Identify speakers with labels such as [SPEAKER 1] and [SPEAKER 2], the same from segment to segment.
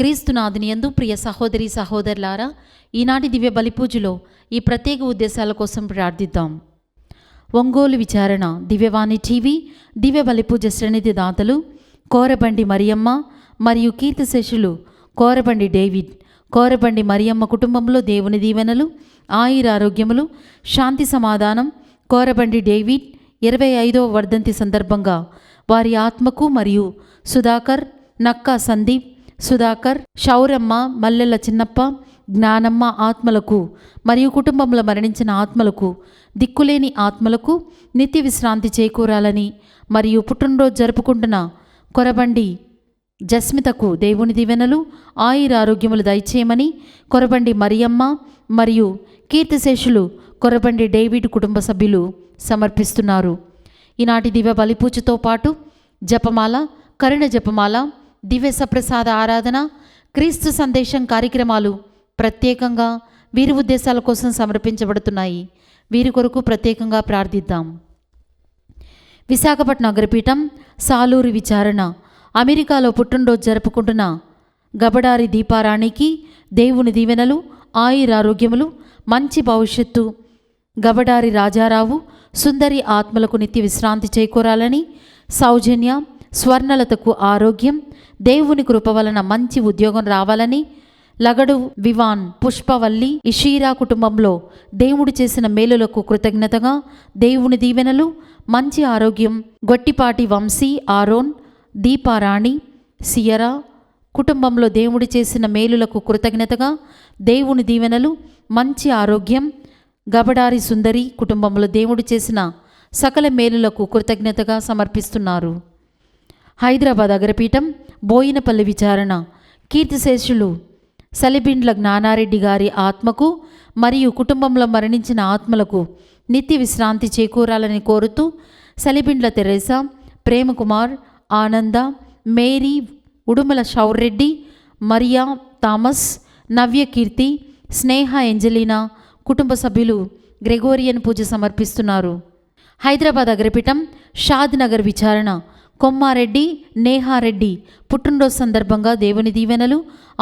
[SPEAKER 1] క్రీస్తునాథుని యందు ప్రియ సహోదరి సహోదరులారా, ఈనాటి దివ్య బలిపూజలో ఈ ప్రత్యేక ఉద్దేశాల కోసం ప్రార్థిద్దాం. ఒంగోలు విచారణ దివ్యవాణి టీవీ దివ్య బలిపూజ శ్రేణిధి దాతలు కోరబండి మరియమ్మ మరియు కీర్తిశేషులు కోరబండి డేవిడ్, కోరబండి మరియమ్మ కుటుంబంలో దేవుని దీవెనలు, ఆయురారోగ్యములు, శాంతి సమాధానం. కోరబండి డేవిడ్ 25వ వర్ధంతి సందర్భంగా వారి ఆత్మకు మరియు సుధాకర్, నక్కా సందీప్, సుధాకర్, శౌరమ్మ, మల్లెల చిన్నప్ప, జ్ఞానమ్మ ఆత్మలకు మరియు కుటుంబంలో మరణించిన ఆత్మలకు, దిక్కులేని ఆత్మలకు నిత్య విశ్రాంతి చేకూరాలని మరియు పుట్టినరోజు జరుపుకుంటున్న కొరబండి జస్మితకు దేవుని దీవెనలు, ఆయురారోగ్యములు దయచేయమని కొరబండి మరియమ్మ మరియు కీర్తిశేషులు కొరబండి డేవిడ్ కుటుంబ సభ్యులు సమర్పిస్తున్నారు. ఈనాటి దివ్య బలిపూజతో పాటు జపమాల, కరుణ జపమాల, దివ్య సప్రసాద ఆరాధన, క్రీస్తు సందేశం కార్యక్రమాలు ప్రత్యేకంగా వీరి ఉద్దేశాల కోసం సమర్పించబడుతున్నాయి. వీరి కొరకు ప్రత్యేకంగా ప్రార్థిద్దాం. విశాఖపట్నం అగ్రపీఠం సాలూరు విచారణ అమెరికాలో పుట్టినరోజు జరుపుకుంటున్న గబడారి దీపారాణికి దేవుని దీవెనలు, ఆయురారోగ్యములు, మంచి భవిష్యత్తు. గబడారి రాజారావు, సుందరి ఆత్మలకు నిత్య విశ్రాంతి చేకూరాలని, సౌజన్య, స్వర్ణలతకు ఆరోగ్యం, దేవుని కృప వలన మంచి ఉద్యోగం రావాలని, లగడు వివాన్, పుష్పవల్లి, ఇషీరా కుటుంబంలో దేవుడు చేసిన మేలులకు కృతజ్ఞతగా దేవుని దీవెనలు, మంచి ఆరోగ్యం. గొట్టిపాటి వంశీ, ఆరోన్, దీపారాణి, సియరా కుటుంబంలో దేవుడు చేసిన మేలులకు కృతజ్ఞతగా దేవుని దీవెనలు, మంచి ఆరోగ్యం. గబడారి సుందరి కుటుంబంలో దేవుడు చేసిన సకల మేలులకు కృతజ్ఞతగా సమర్పిస్తున్నారు. హైదరాబాద్ అగ్రపీఠం బోయినపల్లి విచారణ కీర్తిశేషులు సలిబిండ్ల జ్ఞానారెడ్డి గారి ఆత్మకు మరియు కుటుంబంలో మరణించిన ఆత్మలకు నిత్య విశ్రాంతి చేకూరాలని కోరుతూ సలిబిండ్ల తెరేసా, ప్రేమకుమార్, ఆనంద, మేరీ, ఉడుమల షౌర్రెడ్డి, మరియా, థామస్, నవ్యకీర్తి, స్నేహ, ఎంజలీనా కుటుంబ సభ్యులు గ్రెగోరియన్ పూజ సమర్పిస్తున్నారు. హైదరాబాద్ అగ్రపీఠం షాద్ నగర్ విచారణ కొమ్మారెడ్డి, నేహారెడ్డి పుట్టినరోజు సందర్భంగా దేవుని దీవెనలు,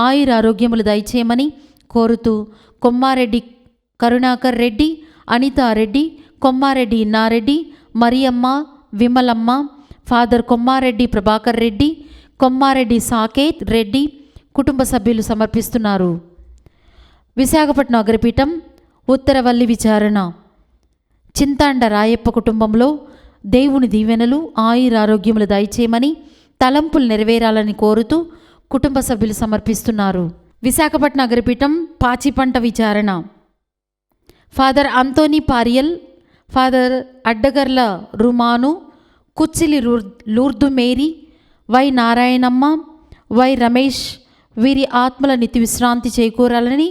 [SPEAKER 1] ఆయురారోగ్యములు దయచేయమని కోరుతూ కొమ్మారెడ్డి కరుణాకర్ రెడ్డి, అనితారెడ్డి, కొమ్మారెడ్డి ఇన్నారెడ్డి, మరియమ్మ, విమలమ్మ, ఫాదర్ కొమ్మారెడ్డి ప్రభాకర్ రెడ్డి, కొమ్మారెడ్డి సాకేత్ రెడ్డి కుటుంబ సభ్యులు సమర్పిస్తున్నారు. విశాఖపట్నం అగ్రపీఠం ఉత్తరవల్లి విచారణ చింతాండ రాయప్ప కుటుంబంలో దేవుని దీవెనలు, ఆయురారోగ్యములు దయచేయమని, తలంపులు నెరవేరాలని కోరుతూ కుటుంబ సభ్యులు సమర్పిస్తున్నారు. విశాఖపట్నం అగ్రపీఠం పాచిపంట విచారణ father Anthony Pariyal, father Addagarla Rumanu, Kuchchili Lurdu Mary, Y Narayanamma, Y Ramesh వీరి ఆత్మల నిత్య విశ్రాంతి చేకూరాలని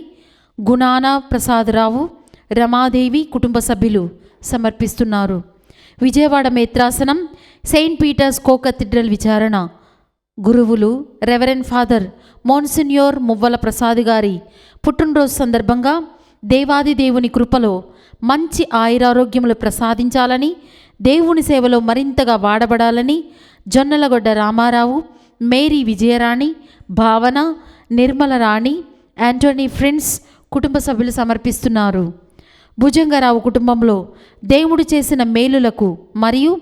[SPEAKER 1] గుణాన ప్రసాదరావు, రమాదేవి కుటుంబ సభ్యులు సమర్పిస్తున్నారు. విజయవాడ మేత్రాసనం సెయింట్ పీటర్స్ కో కథీడ్రల్ విచారణ గురువులు రెవరెండ్ ఫాదర్ మోన్సిన్యోర్ మువ్వల ప్రసాద్ గారి పుట్టినరోజు సందర్భంగా దేవాది దేవుని కృపలో మంచి ఆయురారోగ్యములు ప్రసాదించాలని, దేవుని సేవలో మరింతగా వాడబడాలని జొన్నలగొడ్డ రామారావు, మేరీ విజయరాణి, భావన, నిర్మల రాణి, యాంటోనీ ఫ్రెండ్స్ కుటుంబ సభ్యులు సమర్పిస్తున్నారు. భుజంగరావు కుటుంబంలో దేవుడు చేసిన మేలులకు మరియు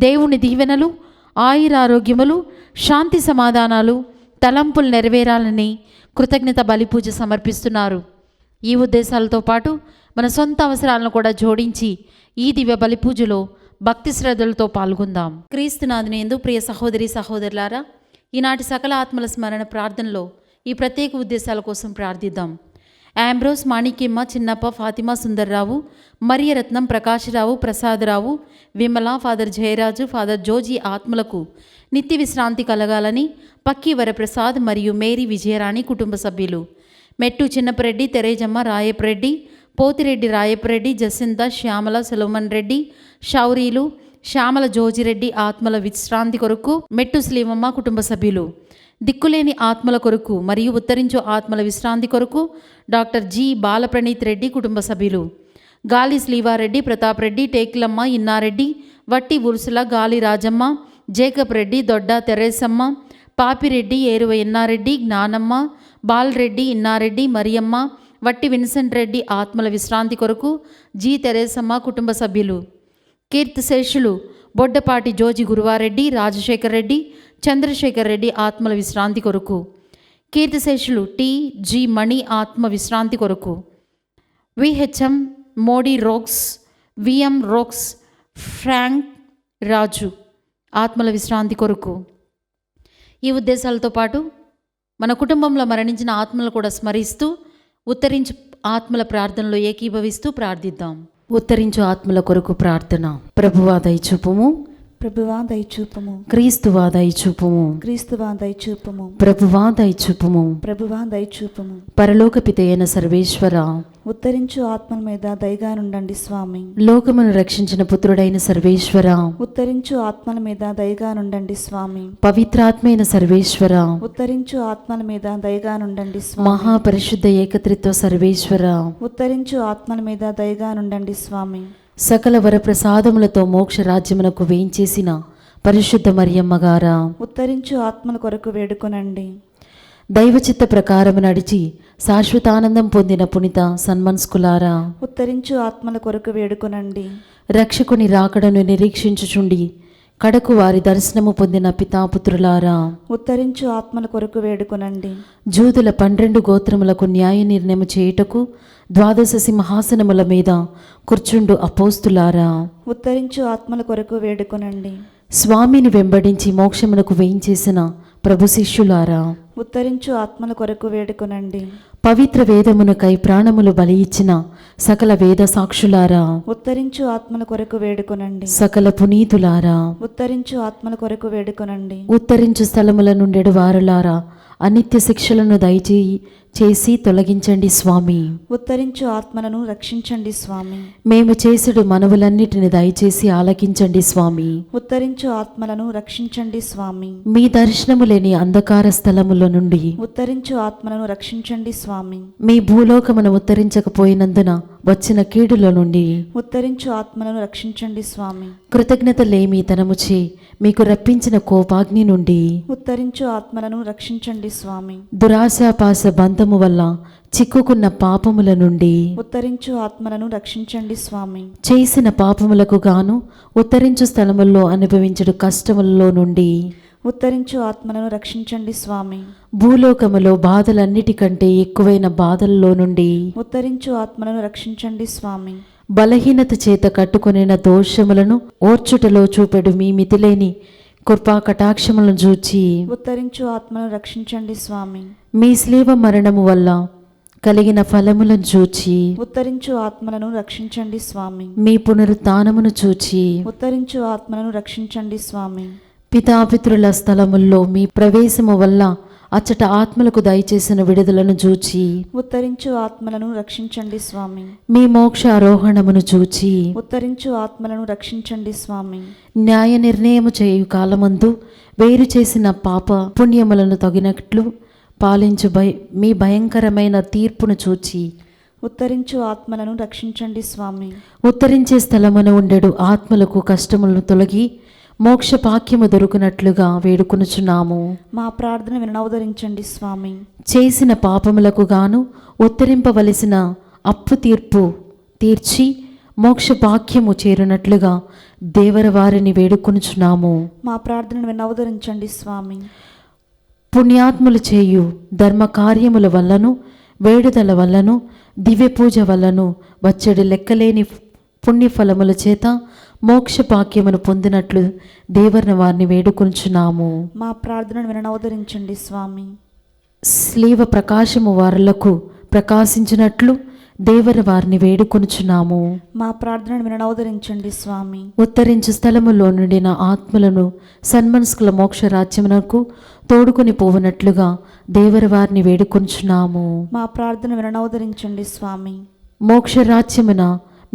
[SPEAKER 1] దేవుని దీవెనలు, ఆయురారోగ్యములు, శాంతి సమాధానాలు, తలంపులు నెరవేరాలని కృతజ్ఞత బలిపూజ సమర్పిస్తున్నారు. ఈ ఉద్దేశాలతో పాటు మన సొంత అవసరాలను కూడా జోడించి ఈ దివ్య బలిపూజలో భక్తి శ్రద్ధలతో పాల్గొందాం. క్రీస్తునాథుని యందు ప్రియ సహోదరి సహోదరులారా, ఈనాటి సకల ఆత్మల స్మరణ ప్రార్థనలో ఈ ప్రత్యేక ఉద్దేశాల కోసం ప్రార్థిద్దాం. ఆంబ్రోస్, మాణిక్యమ్మ, చిన్నప్ప, ఫాతిమా సుందర్రావు, మరియరత్నం, ప్రకాశరావు, ప్రసాదరావు, విమల, ఫాదర్ జయరాజు, ఫాదర్ జోజీ ఆత్మలకు నిత్య విశ్రాంతి కలగాలని పక్కి వరప్రసాద్ మరియు మేరీ విజయరాణి కుటుంబ సభ్యులు, మెట్టు చిన్నపరెడ్డి, తెరేజమ్మ, రాయపరెడ్డి, పోతిరెడ్డి రాయపరెడ్డి, జసింత, శ్యామల, సొలొమన్ రెడ్డి, షౌరీలు, శ్యామల జోజిరెడ్డి ఆత్మల విశ్రాంతి కొరకు మెట్టు శ్రీవమ్మ కుటుంబ సభ్యులు, దిక్కులేని ఆత్మల కొరకు మరియు ఉత్తరించు ఆత్మల విశ్రాంతి కొరకు డాక్టర్ జి బాలప్రణీత్ రెడ్డి కుటుంబ సభ్యులు, గాలి శ్రీవారెడ్డి, ప్రతాప్ రెడ్డి, టేకులమ్మ, ఇన్నారెడ్డి, వట్టి ఉర్సుల, గాలి రాజమ్మ, జేకబ్ రెడ్డి, దొడ్డ తెరేసమ్మ, పాపిరెడ్డి, ఏరువ ఎన్నారెడ్డి, జ్ఞానమ్మ, బాలరెడ్డి, ఇన్నారెడ్డి, మరియమ్మ, వట్టి విన్సెంట్ రెడ్డి ఆత్మల విశ్రాంతి కొరకు జి తెరేసమ్మ కుటుంబ సభ్యులు. కీర్తిశేషులు బొడ్డపాటి జోజి గురువారెడ్డి, రాజశేఖర్ రెడ్డి, చంద్రశేఖర్ రెడ్డి ఆత్మల విశ్రాంతి కొరకు. కీర్తిశేషులు టి జి మణి ఆత్మ విశ్రాంతి కొరకు. విహెచ్ఎం మోడీ రోక్స్, విఎం రోక్స్, ఫ్రాంక్ రాజు ఆత్మల విశ్రాంతి కొరకు. ఈ ఉద్దేశాలతో పాటు మన కుటుంబంలో మరణించిన ఆత్మలు కూడా స్మరిస్తూ ఉత్తరించు ఆత్మల ప్రార్థనలో ఏకీభవిస్తూ ప్రార్థిద్దాం. ఉత్తరించు ఆత్మల కొరకు ప్రార్థన. ప్రభువా దయచూపుము,
[SPEAKER 2] ప్రభువా దయచూపుము.
[SPEAKER 1] క్రీస్తువా దయచూపుము,
[SPEAKER 2] క్రీస్తువా దయచూపుము.
[SPEAKER 1] ప్రభువా దయచూపుము.
[SPEAKER 2] ప్రభువా దయచూపుము.
[SPEAKER 1] పరలోక పితయైన సర్వేశ్వర,
[SPEAKER 2] ఉత్తరించు ఆత్మల మీద దయగా నుండండి స్వామి.
[SPEAKER 1] లోకమును రక్షించిన పుత్రుడైన సర్వేశ్వర,
[SPEAKER 2] ఉత్తరించు ఆత్మల మీద దయగా నుండండి స్వామి.
[SPEAKER 1] పవిత్రాత్మైన సర్వేశ్వర,
[SPEAKER 2] ఉత్తరించు ఆత్మల మీద దయగా నుండండి స్వామి.
[SPEAKER 1] మహాపరిశుద్ధ ఏకత్రిత్వ సర్వేశ్వర,
[SPEAKER 2] ఉత్తరించు ఆత్మల మీద దయగా నుండండి స్వామి.
[SPEAKER 1] సకల వరప్రసాదములతో మోక్ష రాజ్యమునకు వేయించేసిన పరిశుద్ధ మరియమ్మ గారా,
[SPEAKER 2] ఉత్తరించు ఆత్మల కొరకు వేడుకొనండి.
[SPEAKER 1] దైవచిత్త ప్రకారము నడిచి శాశ్వతానందం పొందిన పునిత సన్మన్స్కులారా,
[SPEAKER 2] ఉత్తరించు ఆత్మల కొరకు వేడుకొనండి.
[SPEAKER 1] రక్షకుని రాకడను నిరీక్షించుచుండి కడకు వారి దర్శనము పొందిన పితాపుత్రులారా,
[SPEAKER 2] ఉత్తరించు ఆత్మల కొరకు వేడుకొనండి.
[SPEAKER 1] జూదుల 12 గోత్రములకు న్యాయ నిర్ణయము చేయుటకు 12 సింహాసనముల మీద కూర్చుండు అపోస్తులారా,
[SPEAKER 2] ఉత్తరించు ఆత్మల కొరకు వేడుకొనండి.
[SPEAKER 1] స్వామిని వెంబడించి మోక్షమునకు వేయించేసిన ప్రభు శిష్యులారా,
[SPEAKER 2] ఉత్తరించు ఆత్మల కొరకు వేడుకొనండి.
[SPEAKER 1] పవిత్ర వేదమునకై ప్రాణములు బలి ఇచ్చిన సకల వేద సాక్షులారా,
[SPEAKER 2] ఉత్తరించు ఆత్మల కొరకు వేడుకొనండి.
[SPEAKER 1] సకల పునీతులారా,
[SPEAKER 2] ఉత్తరించు ఆత్మల కొరకు వేడుకొనండి.
[SPEAKER 1] ఉత్తరించు స్థలముల నుండెడు వారులారా, అనిత్య శిక్షలను దయచేసి తొలగించండి స్వామి.
[SPEAKER 2] ఉత్తరించు ఆత్మలను రక్షించండి స్వామి.
[SPEAKER 1] మేము చేసేడు మనవులన్నిటిని దయచేసి ఆలకించండి స్వామి.
[SPEAKER 2] ఉత్తరించు ఆత్మలను రక్షించండి స్వామి.
[SPEAKER 1] మీ దర్శనము లేని అంధకార స్థలముల నుండి
[SPEAKER 2] ఉత్తరించు ఆత్మలను రక్షించండి స్వామి.
[SPEAKER 1] మీ భూలోకమును ఉత్తరించకపోయినందున వచ్చిన కీడుల నుండి
[SPEAKER 2] ఉత్తరించు ఆత్మలను రక్షించండి స్వామి.
[SPEAKER 1] కృతజ్ఞత లేమితనముచే మీకు రప్పించిన కోపాగ్ని నుండి
[SPEAKER 2] ఉత్తరించు ఆత్మలను రక్షించండి స్వామి.
[SPEAKER 1] దురాశాపాస బంధము వల్ల చిక్కుకున్న పాపముల నుండి
[SPEAKER 2] ఉత్తరించు ఆత్మలను రక్షించండి స్వామి.
[SPEAKER 1] చేసిన పాపములకు గాను ఉత్తరించు స్థలముల్లో అనుభవించడు కష్టములలో నుండి
[SPEAKER 2] ఉత్తరించు ఆత్మలను రక్షించండి స్వామి.
[SPEAKER 1] భూలోకములో బాధలన్నిటికంటే ఎక్కువైన బాధల్లో నుండి
[SPEAKER 2] ఉత్తరించు ఆత్మలను రక్షించండి స్వామి.
[SPEAKER 1] బలహీనత చేత కట్టుకొనిన దోషములను ఓర్చుటలో చూపెడు మీ మితిలేని కృపా కటాక్షములను చూచి
[SPEAKER 2] ఉత్తరించు ఆత్మలను రక్షించండి స్వామి.
[SPEAKER 1] మీ స్లీవ మరణము వల్ల కలిగిన ఫలములను చూచి
[SPEAKER 2] ఉత్తరించు ఆత్మలను రక్షించండి స్వామి.
[SPEAKER 1] మీ పునరుత్థానమును చూచి
[SPEAKER 2] ఉత్తరించు ఆత్మలను రక్షించండి స్వామి.
[SPEAKER 1] పితాపితృల స్థలముల్లో మీ ప్రవేశము వల్ల అచ్చట ఆత్మలకు దయచేసిన విడుదలను చూచి
[SPEAKER 2] ఉత్తరించు ఆత్మలను రక్షించండి స్వామి.
[SPEAKER 1] మీ మోక్ష ఆరోహణమును చూచి
[SPEAKER 2] ఉత్తరించు ఆత్మలను రక్షించండి స్వామి.
[SPEAKER 1] న్యాయ నిర్ణయము చేయు కాలమందు వేరు చేసిన పాప పుణ్యములను తగినట్లు పాలించు మీ భయంకరమైన తీర్పును చూచి
[SPEAKER 2] ఉత్తరించు ఆత్మలను రక్షించండి స్వామి.
[SPEAKER 1] ఉత్తరించే స్థలమున ఉండెడు ఆత్మలకు కష్టములను తొలగి మోక్ష పాక్యము దొరుకునట్లుగా వేడుకొనుచున్నాము.
[SPEAKER 2] మా ప్రార్థన వినవదరించండి స్వామి.
[SPEAKER 1] చేసిన పాపములకు గాను ఉత్తరింపవలసిన అప్పు తీర్చి మోక్ష పాక్యము చేరునట్లుగా దేవర వారిని వేడుకొనుచున్నాము.
[SPEAKER 2] మా ప్రార్థనను వినవదరించండి స్వామి.
[SPEAKER 1] పుణ్యాత్ములు చేయు ధర్మ కార్యముల వల్లను వేడుదల వల్లను దివ్య పూజ వల్లను వచ్చేడు లెక్కలేని పుణ్యఫలముల చేత మోక్ష భాగ్యమును పొందినట్లు దేవర్న వారిని వేడుకొంచున్నాము.
[SPEAKER 2] మా ప్రార్థనను వినవదరించండి స్వామి.
[SPEAKER 1] స్లీవ ప్రకాశము వారులకు ప్రకాశించినట్లు దేవర వారిని వేడుకొనుచున్నాము.
[SPEAKER 2] మా ప్రార్థనను వినవదరించండి స్వామి.
[SPEAKER 1] ఉత్తరించు స్థలములో నుండిన ఆత్మలను సన్మనస్కుల మోక్ష రాజ్యమునకు తోడుకొని పోవునట్లుగా దేవర వారిని వేడుకొంచున్నాము.
[SPEAKER 2] మా ప్రార్థన వినవదరించండి స్వామి.
[SPEAKER 1] మోక్ష రాజ్యమున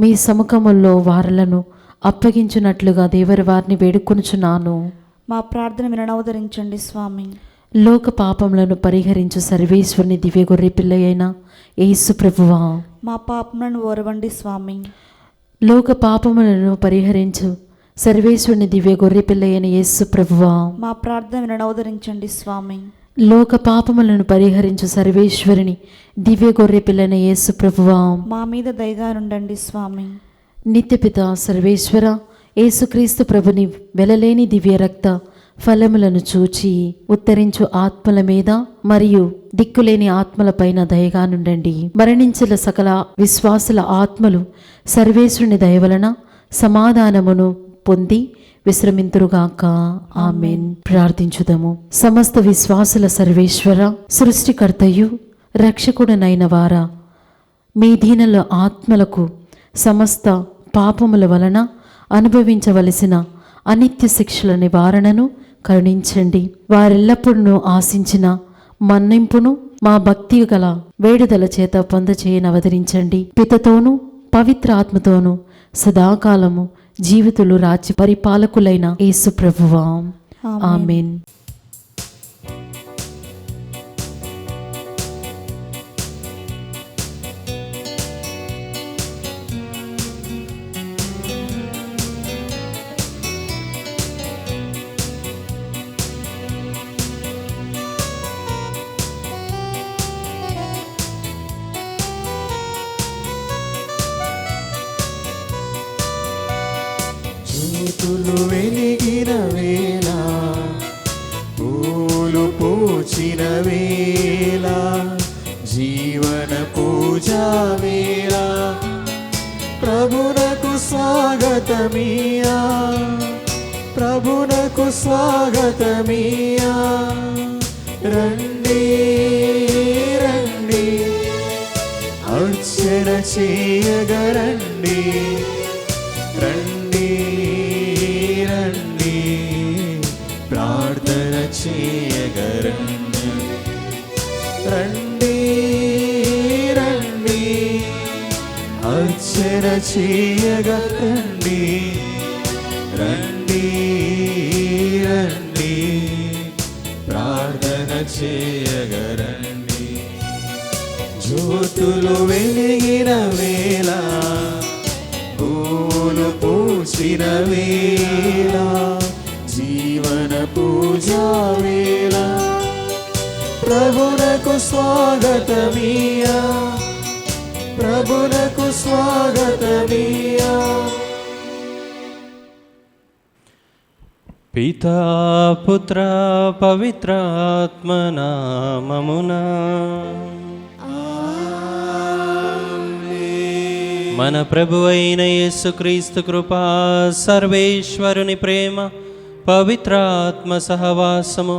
[SPEAKER 1] మీ సముఖములో వారలను అప్పగించున్నట్లుగా దేవర వారిని వేడుకొనుచున్నాను.
[SPEAKER 2] మా ప్రార్థన వినవదరించండి స్వామి.
[SPEAKER 1] లోక పాపములను పరిహరించు సర్వేశ్వరుని దివ్య గొర్రె పిల్ల అయిన యేసు ప్రభువా,
[SPEAKER 2] మా పాపములను ఓరవండి స్వామి.
[SPEAKER 1] లోక పాపములను పరిహరించు సర్వేశ్వరుని దివ్య గొర్రెపిల్ల అయిన యేసు ప్రభువా,
[SPEAKER 2] మా ప్రార్థన వినవదరించండి స్వామి.
[SPEAKER 1] లోక పాపములను పరిహరించు సర్వేశ్వరుని దివ్య గొర్రెపిల్లైన యేసు ప్రభువా,
[SPEAKER 2] మా మీద దయగా నుండండి స్వామి.
[SPEAKER 1] నిత్యపిత సర్వేశ్వర, యేసుక్రీస్తు ప్రభుని వెలలేని దివ్య రక్త ఫలములను చూచి ఉత్తరించు ఆత్మల మీద మరియు దిక్కులేని ఆత్మలపైన దయగా నుండండి. మరణించిన సకల విశ్వాసుల ఆత్మలు సర్వేశ్వరుని దయవలన సమాధానమును పొంది విశ్రమింతురుగాక. ఆమేన్. ప్రార్థించుదము. సమస్త విశ్వాసుల సర్వేశ్వర, సృష్టికర్తయు రక్షకుడనైన వారా, మీ దీనుల ఆత్మలకు సమస్త పాపముల వలన అనుభవించవలసిన అనిత్య శిక్షల నివారణను కరుణించండి. వారెల్లప్పుడూ ఆశించిన మన్నింపును మా భక్తి గల వేడుదల చేత పొందచేయనవదరించండి. పితతోనూ పవిత్ర ఆత్మతోనూ సదాకాలము జీవితులు రాజ్య పరిపాలకులైన యేసు ప్రభువా. ఆమేన్.
[SPEAKER 3] జ్యోతులు వెలిగిన వేళ, పూలు పూచిన వేళ, జీవన పూజా వేళ, ప్రభునకు స్వాగతమియా, ప్రభునకు స్వాగతమియా. రండి రండి, అర్చన చేయగరండి. రండి రండి, ప్రార్థన చేయగరండి. రండి రండి, అర్చన చేయగరండి. రండి రండి, ప్రార్థన చేయగరండి. జ్యోతులు వెలిగిన వేళ, పూలు పూసిన వేళ, జీవన పూజా వేళ, ప్రభునకు స్వాగతమియా, ప్రభునకు స్వాగతమియా.
[SPEAKER 4] పితా పుత్ర పవిత్రాత్మ నామమునా మన ప్రభువైన యేసుక్రీస్తు కృపా, సర్వేశ్వరుని ప్రేమ, పవిత్రాత్మ సహవాసము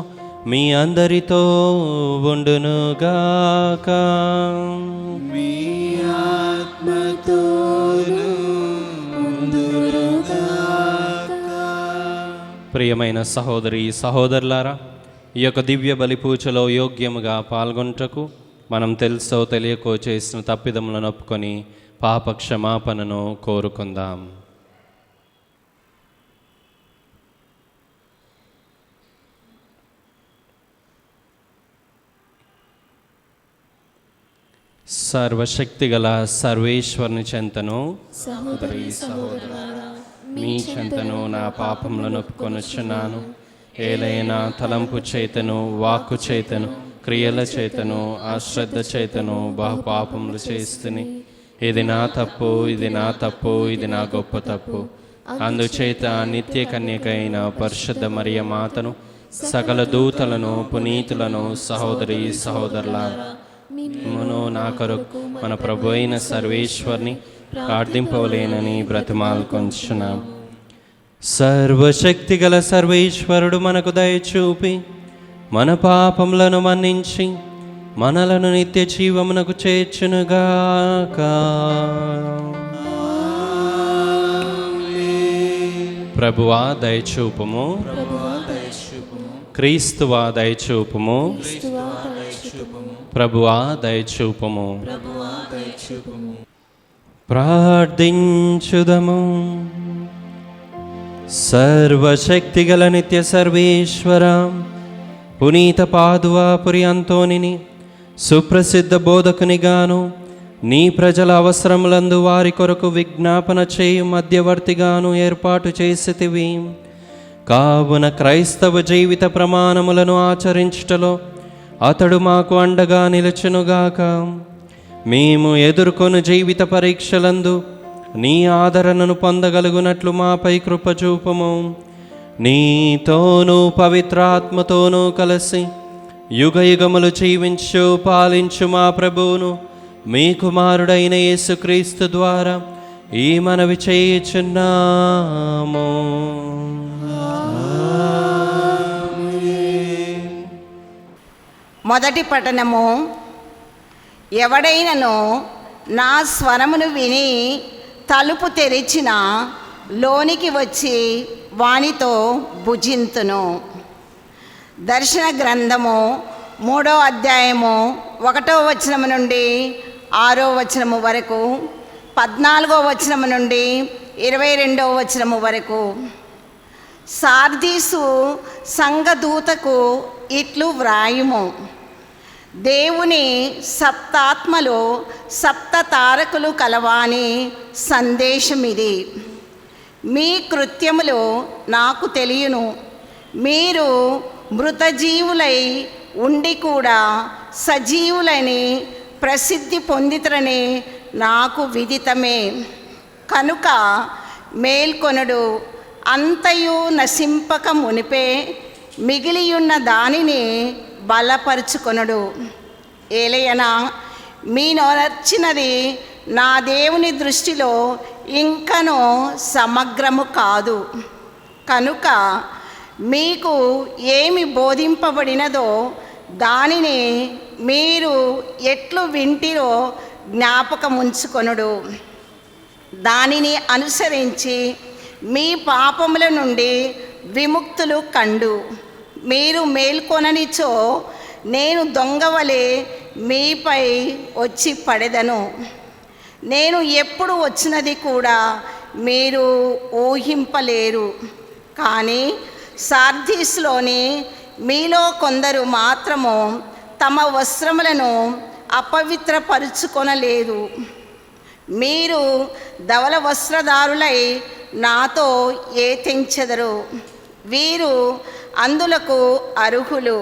[SPEAKER 4] మీ అందరితో ఉండునుగాక.
[SPEAKER 3] మీ ఆత్మతోను ఉండునుగాక.
[SPEAKER 4] ప్రియమైన సహోదరి సహోదరులారా, ఈ యొక్క దివ్య బలి పూజలో యోగ్యముగా పాల్గొంటకు మనం తెలుసో తెలియకో చేసిన తప్పిదములను ఒప్పుకొని పాప క్షమాపణను కోరుకుందాం. సర్వశక్తిగల సర్వేశ్వరుని చెంతను సహోదరి సహోదరులారా, మీ చెంతను నా పాపములను ఒప్పుకొనుచున్నాను. ఏలైనా తలంపు చేతను, వాక్కు చేతను, క్రియల చేతను, అశ్రద్ధ చేతను బహుపాపములు చేస్తుని. ఇది నా తప్పు, ఇది నా తప్పు, ఇది నా గొప్ప తప్పు. అందుచేత నిత్య కన్యకైన పరిశుద్ధ మరియ మాతను, సకల దూతలను, పునీతులను, సహోదరి సహోదరులను నా కొరకు మన ప్రభు అయిన సర్వేశ్వరుని ప్రార్థింపవలేనని బ్రతిమాలుకొంచున్నాం. సర్వశక్తిగల సర్వేశ్వరుడు మనకు దయచూపి మన పాపములను మన్నించి మనలను నిత్య జీవమునకు చేర్చునుగాక. ప్రభువా దయచూపుము, క్రీస్తువా దయచూపుము, ప్రభువా దయచూపుము. ప్రార్థించుదము. సర్వశక్తిగల నిత్య సర్వేశ్వర, పునీత పాదువాపురి అంతోనిని సుప్రసిద్ధ బోధకునిగాను, నీ ప్రజల అవసరములందు వారి కొరకు విజ్ఞాపన చేయు మధ్యవర్తిగాను ఏర్పాటు చేసితివి. కావున క్రైస్తవ జీవిత ప్రమాణములను ఆచరించుటలో అతడు మాకు అండగా నిలుచునుగాక. మేము ఎదుర్కొను జీవిత పరీక్షలందు నీ ఆదరణను పొందగలుగునట్లు మాపై కృపచూపము. నీతోనూ పవిత్రాత్మతోనూ కలిసి యుగయుగములు జీవించు పాలించు మా ప్రభువును మీ కుమారుడైన యేసుక్రీస్తు ద్వారా ఈ మనవి చేయుచున్నాము.
[SPEAKER 5] మొదటి పఠనము. ఎవడైనను నా స్వరమును విని తలుపు తెరిచిన లోనికి వచ్చి వానితో భుజింతును. దర్శన గ్రంథము 3వ అధ్యాయము 1వ వచనము నుండి 6వ వచనము వరకు, 14వ వచనము నుండి 22వ వచనము వరకు. సార్దీసు సంఘదూతకు ఇట్లు వ్రాయుము. దేవుని సప్తాత్మలో 7 తారకులు కలవాని సందేశమిది. మీ కృత్యములు నాకు తెలియను. మీరు మృతజీవులై ఉండి కూడా సజీవులని ప్రసిద్ధి పొందితరని నాకు విదితమే. కనుక మేల్కొనుడు. అంతయు నశింపక మునిపే మిగిలియున్న దానిని బలపరుచుకొనుడు. ఏలయన మీ నచ్చినది నా దేవుని దృష్టిలో ఇంకనూ సమగ్రము కాదు. కనుక మీకు ఏమి బోధింపబడినదో దానిని మీరు ఎట్లు వింటిరో జ్ఞాపకముంచుకొనుడు. దానిని అనుసరించి మీ పాపముల నుండి విముక్తులు కండు. మీరు మేల్కొననిచో నేను దొంగవలే మీపై వచ్చి పడెదను. నేను ఎప్పుడు వచ్చినది కూడా మీరు ఊహింపలేరు. కానీ సార్దీస్లోని మీలో కొందరు మాత్రము తమ వస్త్రములను అపవిత్రపరుచుకొనలేదు. మీరు ధవల వస్త్రదారులై నాతో ఏతించెదరు. వీరు అందులకు అర్హులు.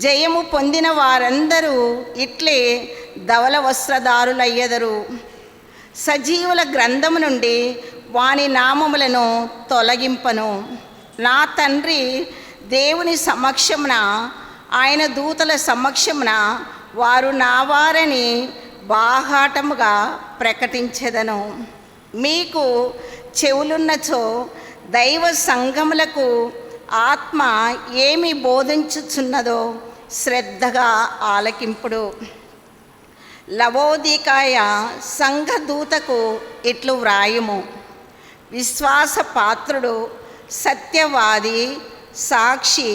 [SPEAKER 5] జయము పొందిన వారందరూ ఇట్లే ధవల వస్త్రదారులయ్యెదరు. సజీవుల గ్రంథము నుండి వాని నామములను తొలగింపను. నా తండ్రి దేవుని సమక్షమున ఆయన దూతల సమక్షమున వారు నా వారని బాహాటముగా ప్రకటించెదను. మీకు చెవులున్నచో దైవ సంఘములకు ఆత్మ ఏమి బోధించుచున్నదో శ్రద్ధగా ఆలకింపుడు. లవోదికాయ సంఘదూతకు ఇట్లు వ్రాయుము. విశ్వాస పాత్రుడు, సత్యవాది, సాక్షి,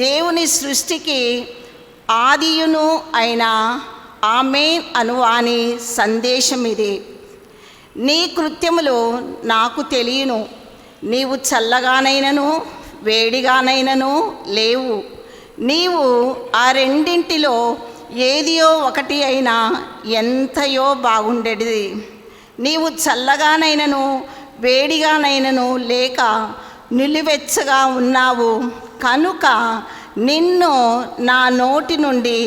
[SPEAKER 5] దేవుని సృష్టికి ఆదియును అయిన ఆమేన్ అనువాని సందేశం ఇది. నీ కృత్యములు నాకు తెలియను. నీవు చల్లగానైనను వేడిగానైనను లేవు. నీవు ఆ రెండింటిలో ఏదియో ఒకటి అయినా ఎంతయో బాగుండేది. నీవు చల్లగానైనను వేడిగానైనను లేక నిలువెచ్చగా ఉన్నావు. కనుక నిన్ను నా నోటి నుండి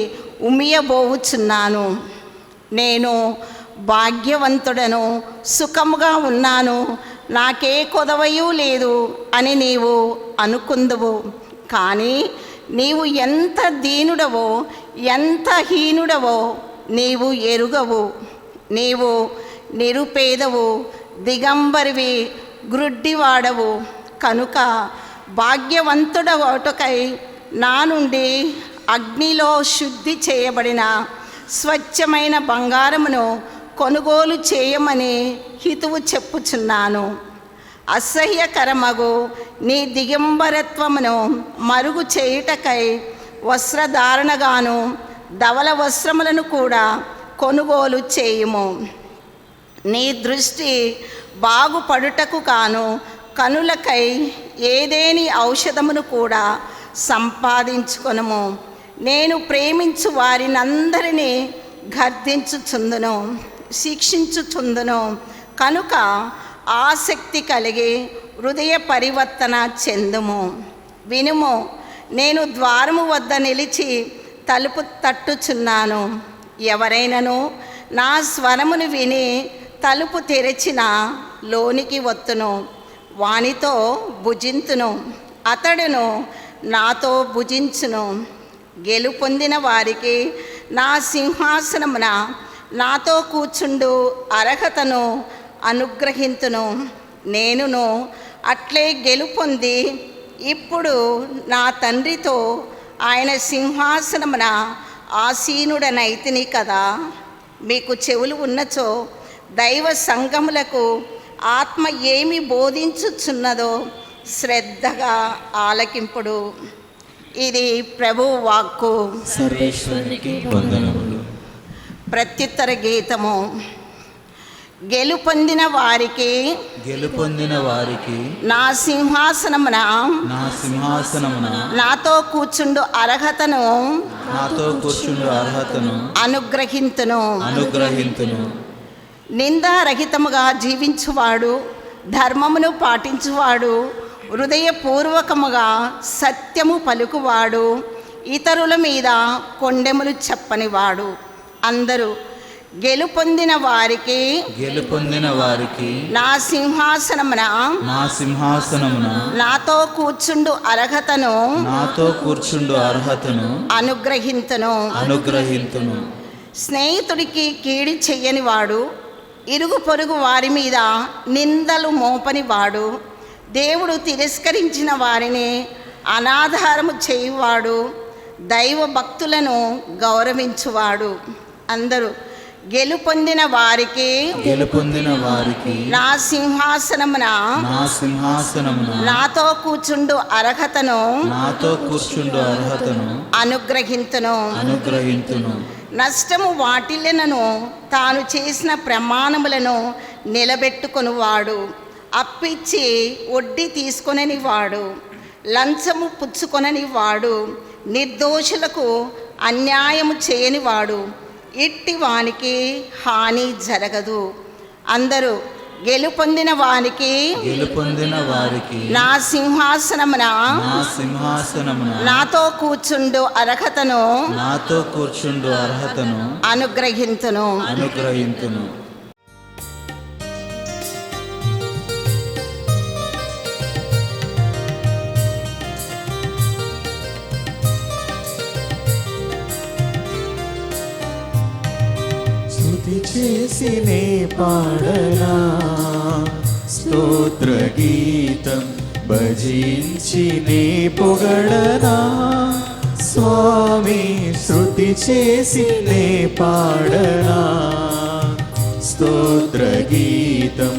[SPEAKER 5] ఉమియబోవుచున్నాను. నేను భాగ్యవంతుడను, సుఖముగా ఉన్నాను, నాకే కొదవయూ లేదు అని నీవు అనుకుందువు. కానీ నీవు ఎంత దీనుడవో ఎంత హీనుడవో నీవు ఎరుగవు. నీవు నిరుపేదవు, దిగంబరివి, గ్రుడ్డివాడవు. కనుక భాగ్యవంతుడవటకై నా నుండి అగ్నిలో శుద్ధి చేయబడిన స్వచ్ఛమైన బంగారమును కొనుగోలు చేయమని హితువు చెప్పుచున్నాను. అసహ్యకరమగు నీ దిగంబరత్వమును మరుగు చేయుటకై వస్త్రధారణగాను ధవల వస్త్రములను కూడా కొనుగోలు చేయుము. నీ దృష్టి బాగుపడుటకు కాను కనులకై ఏదేని ఔషధమును కూడా సంపాదించుకొనుము. నేను ప్రేమించు వారినందరినీ గర్దించుచుందును, శిక్షించుచుందును. కనుక ఆసక్తి కలిగి హృదయ పరివర్తన చెందుము. వినుము, నేను ద్వారము వద్ద నిలిచి తలుపు తట్టుచున్నాను. ఎవరైనను నా స్వరమును విని తలుపు తెరిచిన లోనికి వత్తును, వానితో భుజింతును, అతడును నాతో భుజించును. గెలుపొందిన వారికి నా సింహాసనమున నాతో కూర్చుండు అర్హతను అనుగ్రహింతును. నేనును అట్లే గెలుపొంది ఇప్పుడు నా తండ్రితో ఆయన సింహాసనమున ఆసీనుడనైతిని కదా. మీకు చెవులు ఉన్నచో దైవ సంఘములకు ఆత్మ ఏమి బోధించుచున్నదో శ్రద్ధగా ఆలకింపుడు. ఇది ప్రభు వాక్కు.
[SPEAKER 3] సర్వేశ్వరునికి వందనములు.
[SPEAKER 5] ప్రత్యుత్తర గీతము. గెలుపొందిన వారికి నా సింహాసనమున నాతో కూర్చుండు అర్హతను అనుగ్రహింతును. నిందారహితముగా జీవించువాడు, ధర్మమును పాటించువాడు, హృదయపూర్వకముగా సత్యము పలుకువాడు, ఇతరుల మీద కొండెములు చెప్పనివాడు. అందరూ గెలుపొందిన వారికి నా సింహాసనమున నాతో కూర్చుండు అర్హతను అనుగ్రహింతును. స్నేహితుడికి కీడి చెయ్యనివాడు, ఇరుగు పొరుగు వారి మీద నిందలు మోపనివాడు, దేవుడు తిరస్కరించిన వారిని అనాధారము చేయువాడు, దైవ భక్తులను గౌరవించువాడు. అందరూ గెలుపొందిన వారికి నా సింహాసనమున నాతో కూర్చుండు అర్హతను అనుగ్రహింతును. నష్టము వాటిల్లినను తాను చేసిన ప్రమాణములను నిలబెట్టుకొనివాడు, అప్పిచ్చి వడ్డీ తీసుకొనని వాడు, లంచము పుచ్చుకొనని వాడు, నిర్దోషులకు అన్యాయము చేయనివాడు, ఇట్టి వానికి హాని జరగదు. అందరూ గెలుపొందిన వారికి నా సింహాసనమున నాతో కూర్చుండు అర్హతను అనుగ్రహింతును.
[SPEAKER 3] స్తుతి చేసినే పాడనా స్తోత్ర గీతం, భజించినే పొగడనా స్వామి. శృతి చేసినే పాడనా స్తోత్ర గీతం,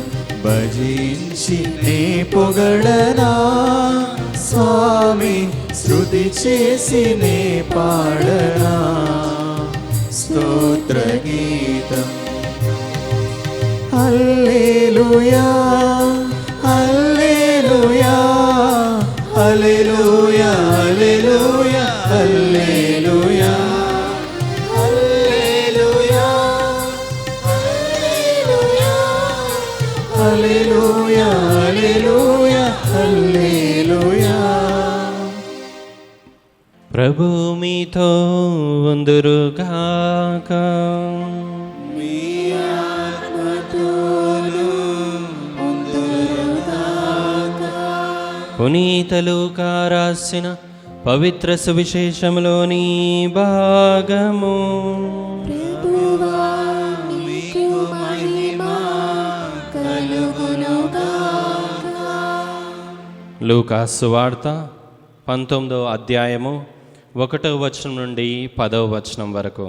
[SPEAKER 3] భజించినే పొగడనా స్వామి. శృతి చేసినే పాడనా స్తోత్ర గీతం. హల్లెలూయా హల్లెలూయా హల్లెలూయా హల్లెలూయా హల్లెలూయా హల్లెలూయా హల్లెలూయా హల్లెలూయా హల్లెలూయా.
[SPEAKER 4] ప్రభు మీతో ఉందురుగాక.
[SPEAKER 3] మీ ఆత్మతోను ఉందురుగాక.
[SPEAKER 4] పునీత లూకా రాసిన పవిత్ర సువిశేషములోని భాగము.
[SPEAKER 3] మీకు మహిమ కలుగునుగాక.
[SPEAKER 4] లూకా సువార్త 19వ అధ్యాయము 1వ వచనం నుండి 10వ వచనం వరకు.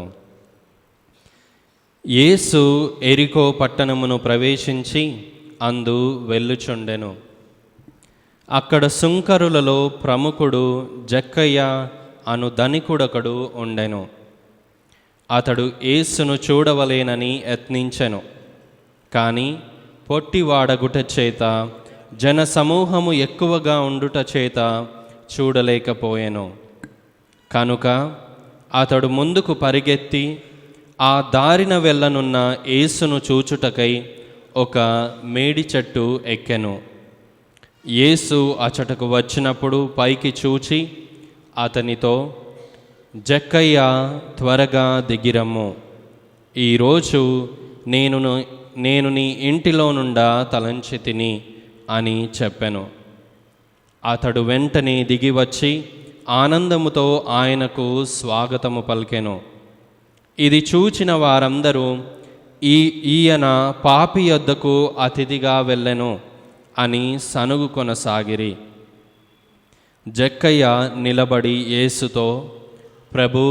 [SPEAKER 4] యేసు ఎరికో పట్టణమును ప్రవేశించి అందు వెళ్ళుచుండెను. అక్కడ సుంకరులలో ప్రముఖుడు జక్కయ్య అను ధనికుడొకడు ఉండెను. అతడు యేసును చూడవలేనని యత్నించెను. కానీ పొట్టివాడగుట చేత, జన సమూహము ఎక్కువగా ఉండుట చేత చూడలేకపోయెను. కనుక అతడు ముందుకు పరిగెత్తి ఆ దారిన వెళ్ళనున్న యేసును చూచుటకై ఒక మేడి చెట్టు ఎక్కెను. యేసు అచటకు వచ్చినప్పుడు పైకి చూచి అతనితో, జక్కయ్య, త్వరగా దిగిరమ్ము, ఈరోజు నేను నీ ఇంటిలో నుండా తలంచి తిని అని చెప్పెను. అతడు వెంటనే దిగి వచ్చి ఆనందముతో ఆయనకు స్వాగతము పలికెను. ఇది చూచిన వారందరూ ఈయన పాపి యొద్దకు అతిథిగా వెళ్ళెను అని సనుగు కొనసాగిరి. జక్కయ్య నిలబడి యేసుతో, ప్రభూ,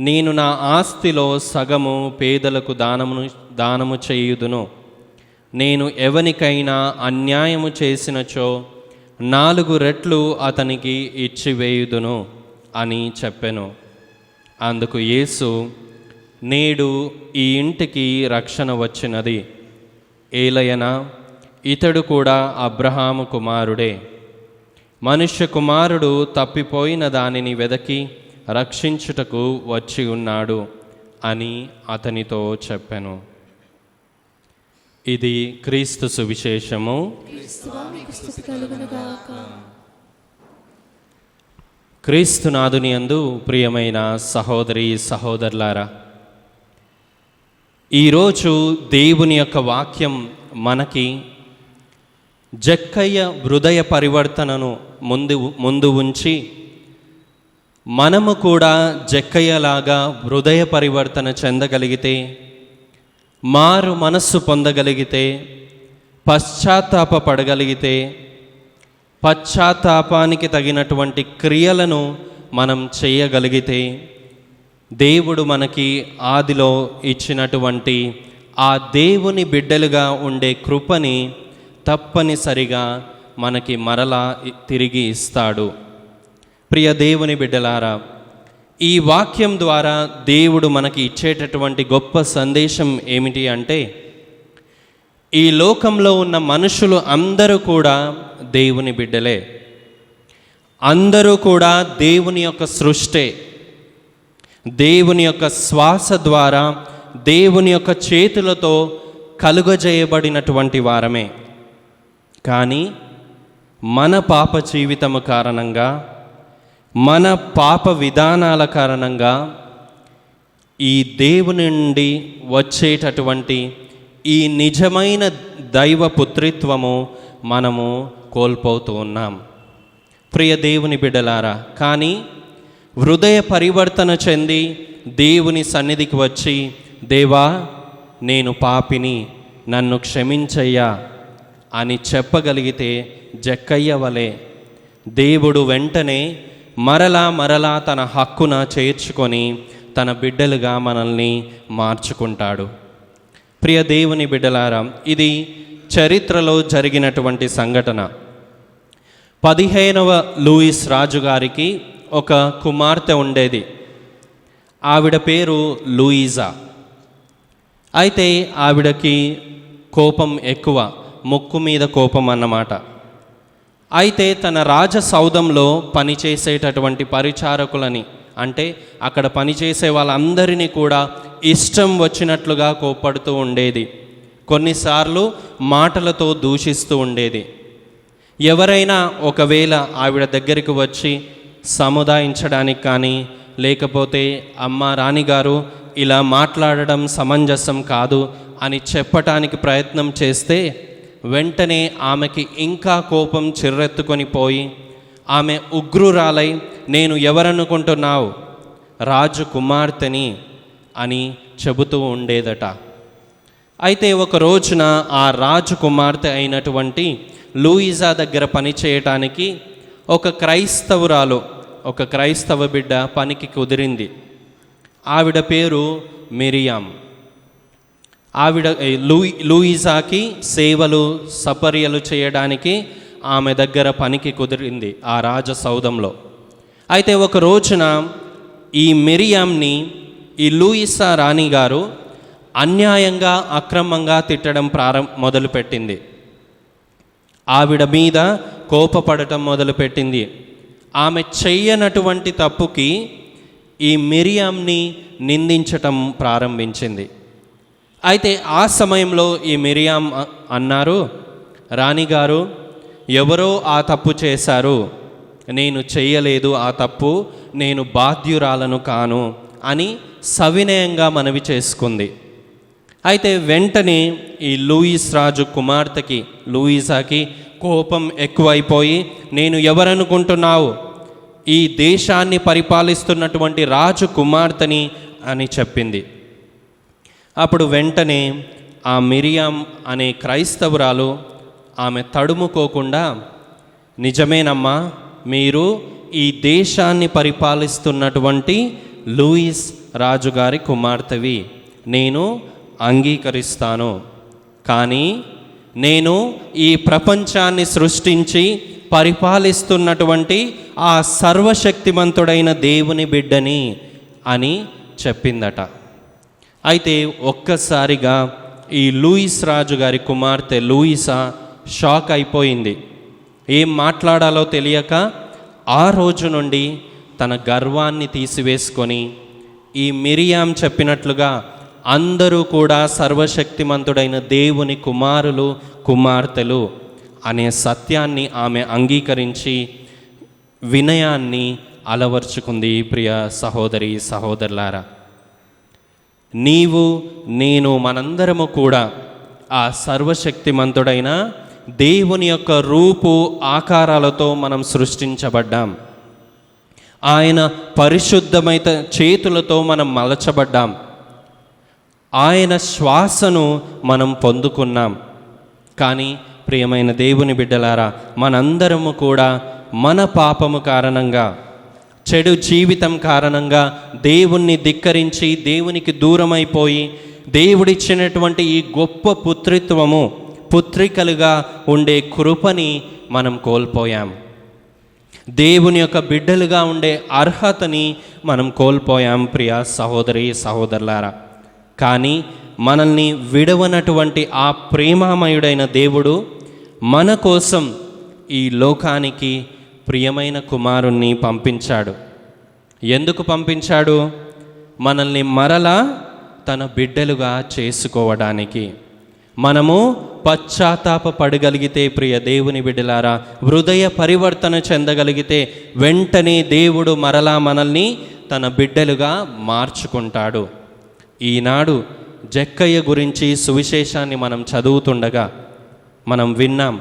[SPEAKER 4] నేను నా ఆస్తిలో సగము పేదలకు దానము చేయుదును. నేను ఎవనికైనా అన్యాయము చేసినచో 4 రెట్లు అతనికి ఇచ్చివేయుదును అని చెప్పెను. అందుకు యేసు, నేడు ఈ ఇంటికి రక్షణ వచ్చినది, ఏలయనా ఇతడు కూడా అబ్రహాము కుమారుడే. మనుష్య కుమారుడు తప్పిపోయిన దానిని వెదకి రక్షించుటకు వచ్చి ఉన్నాడు అని అతనితో చెప్పెను. ఇది క్రీస్తు సువిశేషము. క్రీస్తునాథుని యందు ప్రియమైన సహోదరి సహోదరులారా, ఈరోజు దేవుని యొక్క వాక్యం మనకి జక్కయ్య హృదయ పరివర్తనను ముందు ఉంచి మనము కూడా జక్కయ్యలాగా హృదయ పరివర్తన చెందగలిగితే, మారు మనస్సు పొందగలిగితే, పశ్చాత్తాపడగలిగితే, పశ్చాత్తాపానికి తగినటువంటి క్రియలను మనం చేయగలిగితే, దేవుడు మనకి ఆదిలో ఇచ్చినటువంటి ఆ దేవుని బిడ్డలుగా ఉండే కృపని తప్పనిసరిగా మనకి మరలా తిరిగి ఇస్తాడు. ప్రియ దేవుని బిడ్డలారా, ఈ వాక్యం ద్వారా దేవుడు మనకి ఇచ్చేటటువంటి గొప్ప సందేశం ఏమిటి అంటే, ఈ లోకంలో ఉన్న మనుషులు అందరూ కూడా దేవుని బిడ్డలే, అందరూ కూడా దేవుని యొక్క సృష్టే, దేవుని యొక్క శ్వాస ద్వారా, దేవుని యొక్క చేతులతో కలుగజేయబడినటువంటి వారమే. కానీ మన పాప జీవితము కారణంగా, మన పాప విధానాల కారణంగా ఈ దేవుని నుండి వచ్చేటటువంటి ఈ నిజమైన దైవ పుత్రిత్వము మనము కోల్పోతూ ఉన్నాం. ప్రియ దేవుని బిడ్డలారా, కానీ హృదయ పరివర్తన చెంది దేవుని సన్నిధికి వచ్చి, దేవా నేను పాపిని, నన్ను క్షమించయ్యా అని చెప్పగలిగితే జక్కయ్య వలె దేవుడు వెంటనే మరలా తన హక్కున చేర్చుకొని తన బిడ్డలుగా మనల్ని మార్చుకుంటాడు. ప్రియ దేవుని బిడ్డలారా, ఇది చరిత్రలో జరిగినటువంటి సంఘటన. 15వ లూయిస్ రాజు గారికి ఒక కుమార్తె ఉండేది. ఆవిడ పేరు లూయిజా. అయితే ఆవిడకి కోపం ఎక్కువ, ముక్కు మీద కోపం అన్నమాట. అయితే తన రాజసౌధంలో పనిచేసేటటువంటి పరిచారకులని, అంటే అక్కడ పనిచేసే వాళ్ళందరినీ కూడా ఇష్టం వచ్చినట్లుగా కోప్పడుతూ ఉండేది. కొన్నిసార్లు మాటలతో దూషిస్తూ ఉండేది. ఎవరైనా ఒకవేళ ఆవిడ దగ్గరికి వచ్చి సముదాయించడానికి కానీ, లేకపోతే అమ్మ రాణిగారు ఇలా మాట్లాడడం సమంజసం కాదు అని చెప్పటానికి ప్రయత్నం చేస్తే వెంటనే ఆమెకి ఇంకా కోపం చిర్రెత్తుకొని పోయి ఆమె ఉగ్రురాలై, నేను ఎవరనుకుంటున్నావు, రాజు కుమార్తెని అని చెబుతూ ఉండేదట. అయితే ఒక రోజున ఆ రాజు కుమార్తె అయినటువంటి లూయిజా దగ్గర పనిచేయటానికి ఒక క్రైస్తవురాలు, ఒక క్రైస్తవ బిడ్డ పనికి కుదిరింది. ఆవిడ పేరు మిరియాం. ఆవిడ లూయిజాకి సేవలు సపర్యలు చేయడానికి ఆమె దగ్గర పనికి కుదిరింది ఆ రాజసౌధంలో. అయితే ఒక రోజున ఈ మిరియాంని ఈ లూయిసా రాణి గారు అన్యాయంగా అక్రమంగా తిట్టడం మొదలుపెట్టింది. ఆవిడ మీద కోపపడటం మొదలుపెట్టింది. ఆమె చెయ్యనటువంటి తప్పుకి ఈ మిరియాంని నిందించటం ప్రారంభించింది. అయితే ఆ సమయంలో ఈ మిరియాం అన్నారు, రాణిగారు, ఎవరో ఆ తప్పు చేశారు, నేను చెయ్యలేదు ఆ తప్పు, నేను బాధ్యురాలను కాను అని సవినయంగా మనవి చేసుకుంది. అయితే వెంటనే ఈ లూయిస్ రాజు కుమార్తెకి, లూయిసాకి కోపం ఎక్కువైపోయి, నేను ఎవరనుకుంటున్నావు, ఈ దేశాన్ని పరిపాలిస్తున్నటువంటి రాజు కుమార్తెని అని చెప్పింది. అప్పుడు వెంటనే ఆ మిరియాం అనే క్రైస్తవురాలు ఆమె తడుముకోకుండా, నిజమేనమ్మా, మీరు ఈ దేశాన్ని పరిపాలిస్తున్నటువంటి లూయిస్ రాజుగారి కుమార్తెవి, నేను అంగీకరిస్తాను. కానీ నేను ఈ ప్రపంచాన్ని సృష్టించి పరిపాలిస్తున్నటువంటి ఆ సర్వశక్తిమంతుడైన దేవుని బిడ్డని అని చెప్పిందట. అయితే ఒక్కసారిగా ఈ లూయిస్ రాజు గారి కుమార్తె లూయిసా షాక్ అయిపోయింది. ఏం మాట్లాడాలో తెలియక ఆ రోజు నుండి తన గర్వాన్ని తీసివేసుకొని, ఈ మిరియాం చెప్పినట్లుగా అందరూ కూడా సర్వశక్తిమంతుడైన దేవుని కుమారులు, కుమార్తెలు అనే సత్యాన్ని ఆమె అంగీకరించి వినయాన్ని అలవర్చుకుంది. ప్రియ సహోదరి సహోదరులారా, నీవు నేను మనందరము కూడా ఆ సర్వశక్తిమంతుడైన దేవుని యొక్క రూపు ఆకారాలతో మనం సృష్టించబడ్డాం. ఆయన పరిశుద్ధమైన చేతులతో మనం మలచబడ్డాం. ఆయన శ్వాసను మనం పొందుకున్నాం. కానీ ప్రియమైన దేవుని బిడ్డలారా, మనందరము కూడా మన పాపము కారణంగా, చెడు జీవితం కారణంగా దేవుణ్ణి ధిక్కరించి దేవునికి దూరమైపోయి దేవుడిచ్చినటువంటి ఈ గొప్ప పుత్రిత్వము, పుత్రికలుగా ఉండే కృపని మనం కోల్పోయాం. దేవుని యొక్క బిడ్డలుగా ఉండే అర్హతని మనం కోల్పోయాం. ప్రియ సహోదరి సహోదరులారా, కానీ మనల్ని విడవనటువంటి ఆ ప్రేమమయుడైన దేవుడు మన కోసం ఈ లోకానికి ప్రియమైన కుమారుణ్ణి పంపించాడు. ఎందుకు పంపించాడు? మనల్ని మరలా తన బిడ్డలుగా చేసుకోవడానికి. మనము పశ్చాత్తాపపడగలిగితే, ప్రియ దేవుని బిడ్డలారా, హృదయ పరివర్తన చెందగలిగితే వెంటనే దేవుడు మరలా మనల్ని తన బిడ్డలుగా మార్చుకుంటాడు. ఈనాడు జక్కయ్య గురించి సువిశేషాన్ని మనం చదువుతుండగా మనం విన్నాం.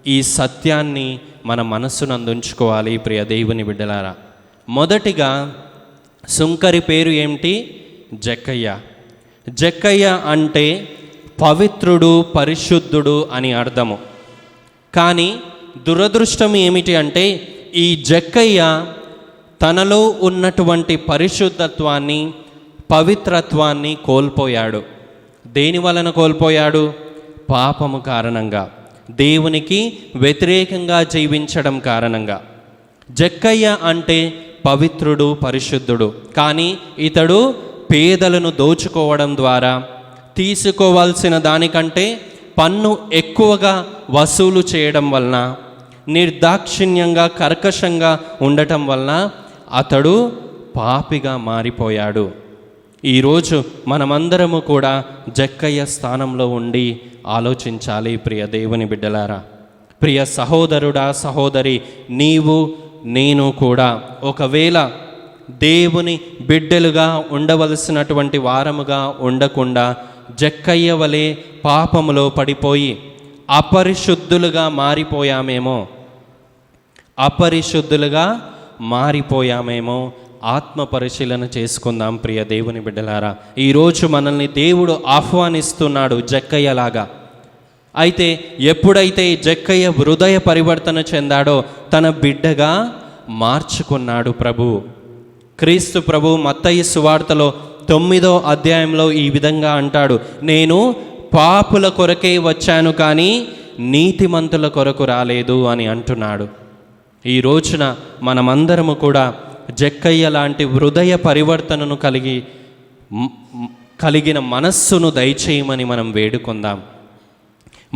[SPEAKER 4] ఈ సత్యాన్ని మన మనస్సునందుంచుకోవాలి ప్రియ దేవుని బిడ్డలారా. మొదటిగా సుంకరి పేరు ఏమిటి? జక్కయ్య. జక్కయ్య అంటే పవిత్రుడు, పరిశుద్ధుడు అని అర్థము. కానీ దురదృష్టం ఏమిటి అంటే ఈ జక్కయ్య తనలో ఉన్నటువంటి పరిశుద్ధత్వాన్ని, పవిత్రత్వాన్ని కోల్పోయాడు. దేని వలన కోల్పోయాడు? పాపము కారణంగా, దేవునికి వ్యతిరేకంగా జీవించడం కారణంగా. జక్కయ్య అంటే పవిత్రుడు, పరిశుద్ధుడు. కానీ ఇతడు పేదలను దోచుకోవడం ద్వారా, తీసుకోవాల్సిన దానికంటే పన్ను ఎక్కువగా వసూలు చేయడం వలన, నిర్దాక్షిణ్యంగా కర్కశంగా ఉండటం వలన అతడు పాపిగా మారిపోయాడు. ఈరోజు మనమందరము కూడా జక్కయ్య స్థానంలో ఉండి ఆలోచించాలి ప్రియ దేవుని బిడ్డలారా. ప్రియ సహోదరుడా, సహోదరి, నీవు నేను కూడా ఒకవేళ దేవుని బిడ్డలుగా ఉండవలసినటువంటి వారముగా ఉండకుండా జక్కయ్య వలె పాపములో పడిపోయి అపరిశుద్ధులుగా మారిపోయామేమో ఆత్మ పరిశీలన చేసుకుందాం ప్రియ దేవుని బిడ్డలారా. ఈరోజు మనల్ని దేవుడు ఆహ్వానిస్తున్నాడు జక్కయ్యలాగా. అయితే ఎప్పుడైతే జక్కయ్య హృదయ పరివర్తన చెందాడో తన బిడ్డగా మార్చుకున్నాడు ప్రభు. క్రీస్తు ప్రభు మత్తయి సువార్తలో 9వ అధ్యాయంలో ఈ విధంగా అంటాడు, నేను పాపుల కొరకే వచ్చాను కానీ నీతిమంతుల కొరకు రాలేదు అని అంటున్నాడు. ఈ రోజున మనమందరము కూడా జక్కయ్య లాంటి హృదయ పరివర్తనను కలిగిన మనస్సును దయచేయమని మనం వేడుకుందాం.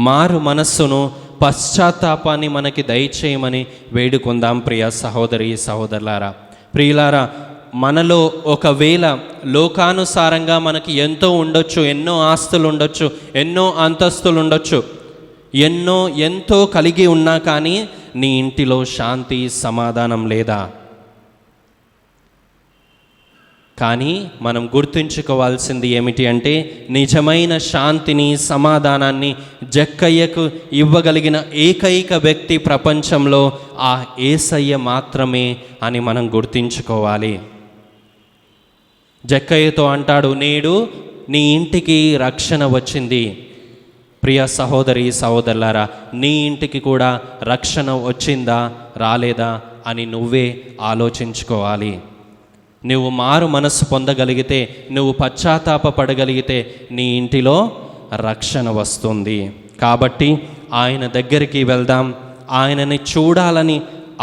[SPEAKER 4] మారు మనస్సును, పశ్చాత్తాపాన్ని మనకి దయచేయమని వేడుకుందాం ప్రియ సహోదరి సహోదరులారా. ప్రియులారా, మనలో ఒకవేళ లోకానుసారంగా మనకి ఎంతో ఉండొచ్చు, ఎన్నో ఆస్తులు ఉండొచ్చు, ఎన్నో అంతస్తులు ఉండొచ్చు, ఎంతో కలిగి ఉన్నా కానీ నీ ఇంటిలో శాంతి సమాధానం లేదా? కానీ మనం గుర్తుంచుకోవాల్సింది ఏమిటి అంటే, నిజమైన శాంతిని సమాధానాన్ని జక్కయ్యకు ఇవ్వగలిగిన ఏకైక వ్యక్తి ప్రపంచంలో ఆ యేసయ్య మాత్రమే అని మనం గుర్తుంచుకోవాలి. జక్కయ్యతో అంటాడు, నేడు నీ ఇంటికి రక్షణ వచ్చింది. ప్రియ సహోదరి సహోదరులారా, నీ ఇంటికి కూడా రక్షణ వచ్చిందా రాలేదా అని నువ్వే ఆలోచించుకోవాలి. నువ్వు మారు మనస్సు పొందగలిగితే, నువ్వు పశ్చాత్తాపపడగలిగితే నీ ఇంటిలో రక్షణ వస్తుంది. కాబట్టి ఆయన దగ్గరికి వెళ్దాం, ఆయనని చూడాలని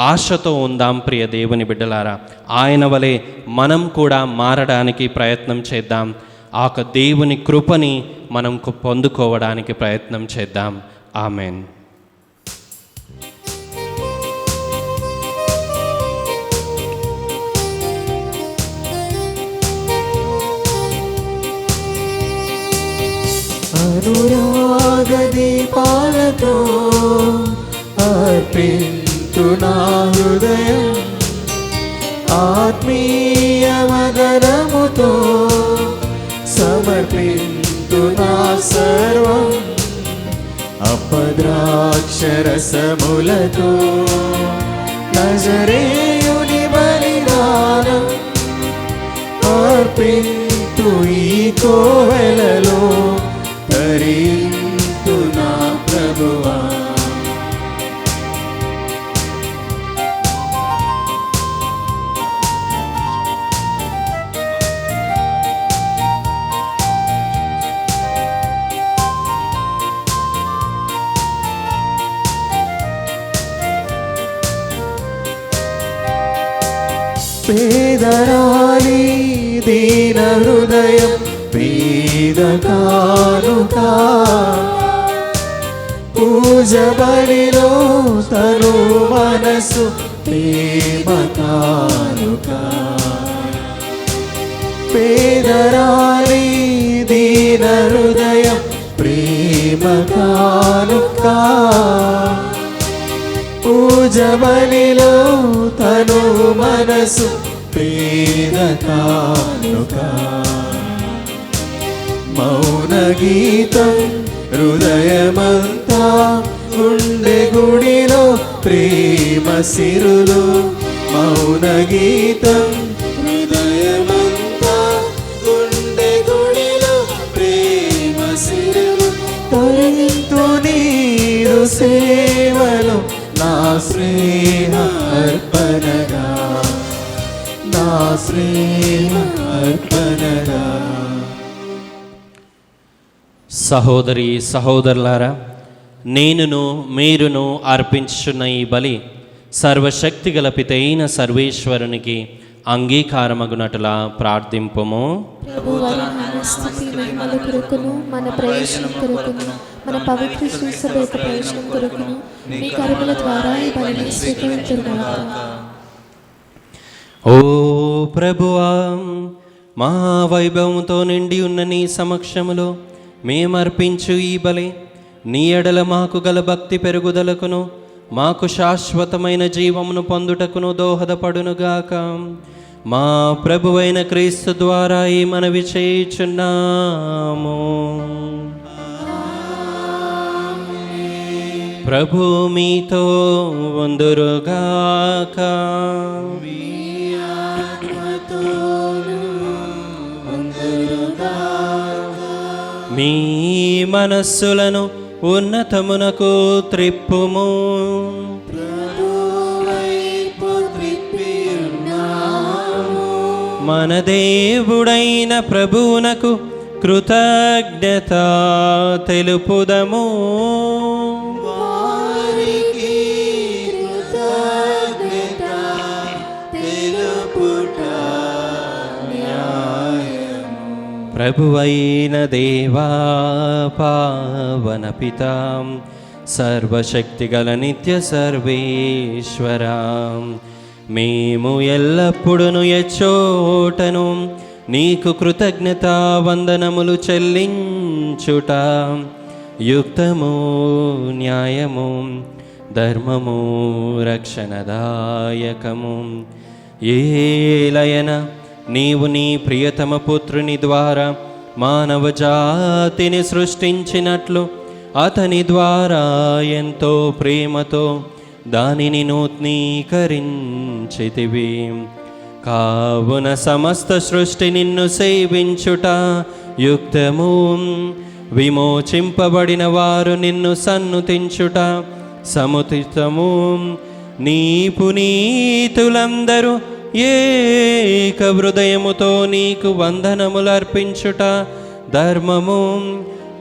[SPEAKER 4] ఆశతో ఉందాం. ప్రియ దేవుని బిడ్డలారా, ఆయన వలె మనం కూడా మారడానికి ప్రయత్నం చేద్దాం. ఆ దేవుని కృపని మనం పొందుకోవడానికి ప్రయత్నం చేద్దాం. ఆమెన్.
[SPEAKER 3] అనురాగ దీపాలతో అర్పింతు నా హృదయం, ఆత్మీయ మదనముతో సమర్పింతు నా సర్వం, అపద్రాక్షరసములతో నజరేయుని బలిదానం అర్పింతు ఈ కోవెలలో, ధరింతు నా ప్రభువా. పేదరాలి దీన హృదయం పేద కానుక, పూజ బలిలో తను మనసు ప్రేమ కానుక. పేదరాలి దీన హృదయం ప్రేమ కానుక, పూజ బలిలో తను మనసు పేద కానుక. మౌన గీతం హృదయమంతా, గుండె గుడిలో ప్రేమ సిరులు. మౌన గీతం హృదయమంతా, గుండె గుడిలో ప్రేమ సిరులు. తొలగింతు నీరు సేవలు నా స్నేహ అర్పణగా, నా స్నేహ అర్పణగా.
[SPEAKER 4] సహోదరి సహోదరులారా, నేనును మీరును అర్పించున్న ఈ బలి సర్వశక్తిగల పితైన సర్వేశ్వరునికి అంగీకారమగునట్లా ప్రార్థింపుము.
[SPEAKER 6] ప్రభువారి స్థుతి మహిమల కొరకును, మన ప్రయోజనం కొరకును, మన పవిత్ర శ్రీసభ యొక్క ప్రయోజనం కొరకును మీ కరువుల ద్వారా ఈ బలిని స్వీకరించుగాక.
[SPEAKER 4] ఓ ప్రభువా, మా వైభవంతో నిండి ఉన్న నీ సమక్షములో మేమర్పించు ఈ బలి నీ ఎడల మాకు గల భక్తి పెరుగుదలకును, మాకు శాశ్వతమైన జీవమును పొందుటకును దోహదపడునుగాక. మా ప్రభువైన క్రీస్తు ద్వారా ఈ మనవి చేయుచున్నాము. ప్రభు మీతో ఉందురుగాక. మీ మనస్సులను ఉన్నతమునకు త్రిప్పుము. మన దేవుడైన ప్రభువునకు కృతజ్ఞత తెలుపుదము. ప్రభువైన దేవా, పావన పితాం, సర్వశక్తిగల నిత్య సర్వేశ్వరాం, మేము ఎల్లప్పుడూ ఎచ్చోటను నీకు కృతజ్ఞతా వందనములు చెల్లించుట యుక్తము, న్యాయము, ధర్మము, రక్షణదాయకము. ఏలయన నీవు నీ ప్రియతమ పుత్రుని ద్వారా మానవ జాతిని సృష్టించినట్లు అతని ద్వారా ఎంతో ప్రేమతో దానిని నూతనీకరించితివి. కావున సమస్త సృష్టి నిన్ను సేవించుట యుక్తము, విమోచింపబడిన వారు నిన్ను సన్నుతించుట సముచితము. నీ పునీతులందరూ ఏక హృదయముతో నీకు వందనములర్పించుట ధర్మము.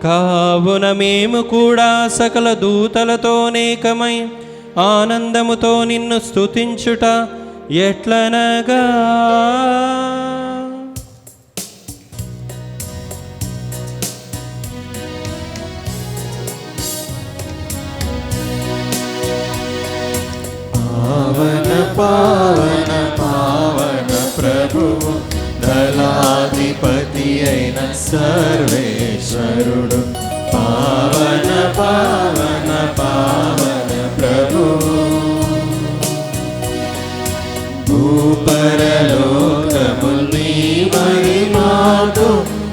[SPEAKER 4] కావున మేము కూడా సకల దూతలతోనేకమై ఆనందముతో నిన్ను స్తుతించుట ఎట్లనగా,
[SPEAKER 3] పావన పావన పావన ప్రభువు దళాధిపతి అయిన సర్వేశ్వరుడు. పావన పావన పావన ప్రభువు భూపరలోకములు నీ మహిమతో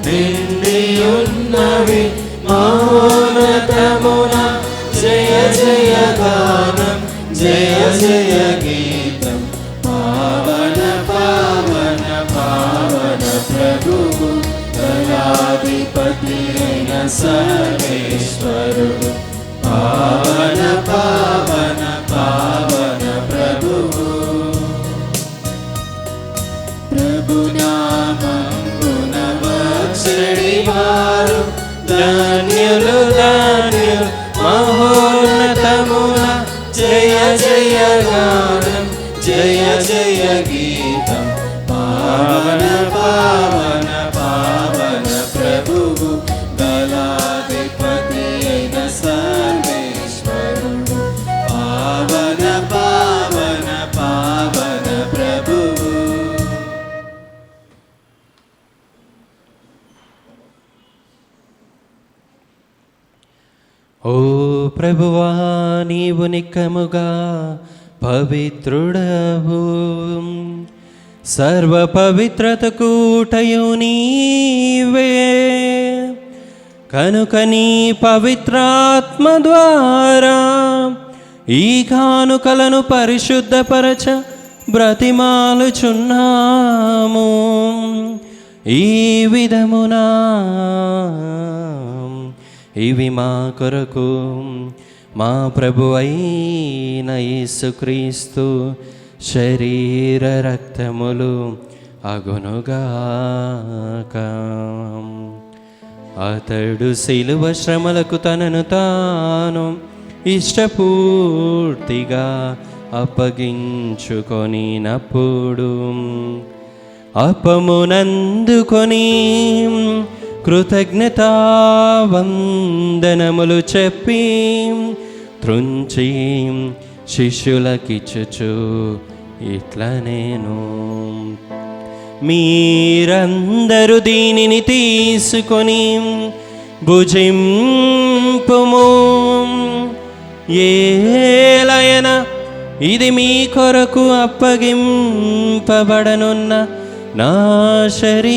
[SPEAKER 3] నిండియున్నవి. మహోన్నతమున జయ జయ గానం, జయ జయ గీతం. పావన పావన పావన ప్రభువు దళాధిపతి అయిన సర్వేశ్వరుడు. పావన పావన పావన ప్రభువు ప్రభునామమున వచ్చడి వారు ధన్యులు ధన్యులు. మహోన్నతమున జయ జయ గానం, జయ జయ గీతం. పావన పావన పావన ప్రభువు దళాధిపతి అయిన సర్వేశ్వరుడు. పావన పావన పావన ప్రభువు.
[SPEAKER 4] ఓ ప్రభువా, నీవు నిక్కముగా పవిత్రుడవు, సర్వ పవిత్రతకు ఊటయు నీవే. కనుక నీ పవిత్రాత్మ ద్వారా ఈ కానుకలను పరిశుద్ధపరచ బ్రతిమాలుచున్నాము. ఈ విధమునా ఇవి మా కొరకు మా ప్రభు అయిన యేసుక్రీస్తు శరీర రక్తములు అగునుగాక. అతడు శిలువ శ్రమలకు తనను తాను ఇష్టపూర్తిగా అప్పగించుకొనినప్పుడు అప్పమునందుకొని కృతజ్ఞతా వందనములు చెప్పి త్రుంచి శిష్యులకిచ్చుచు ఇట్లా నేను, మీరందరూ దీనిని తీసుకొని భుజింపుము. ఏలయన ఇది మీ కొరకు అప్పగింపబడనున్న నా శరీరము.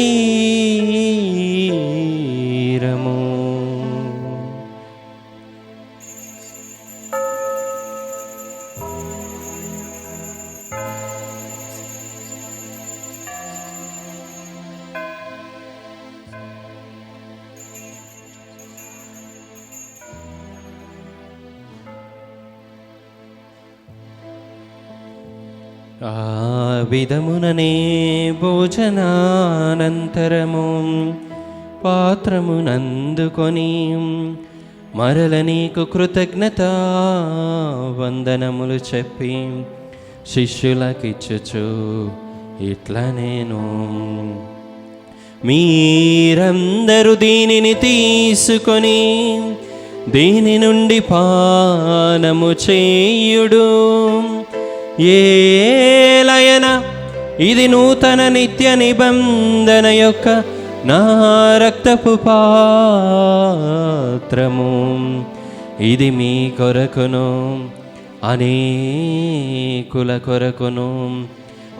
[SPEAKER 4] ఆ విధముననే భోజనానంతరము పాత్రమునందుకొని మరల నీకు కృతజ్ఞతా వందనములు చెప్పి శిష్యులకిచ్చుచు ఇట్లా నేను, మీరందరూ దీనిని తీసుకొని దీని నుండి పానము చేయుడు. ఏలయన ఇది నూతన నిత్య నిబంధన యొక్క నా రక్తపు పాత్రము. ఇది మీ కొరకును అనేకుల కొరకును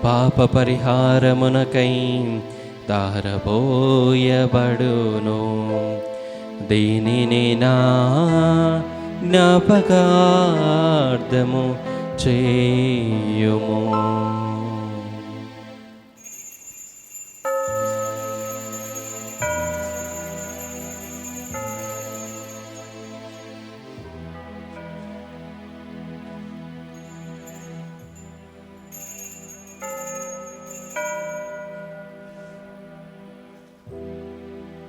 [SPEAKER 4] పాప పరిహారమునకై ధారపోయబడును. దీనిని నా జ్ఞాపకార్థము చేయుము.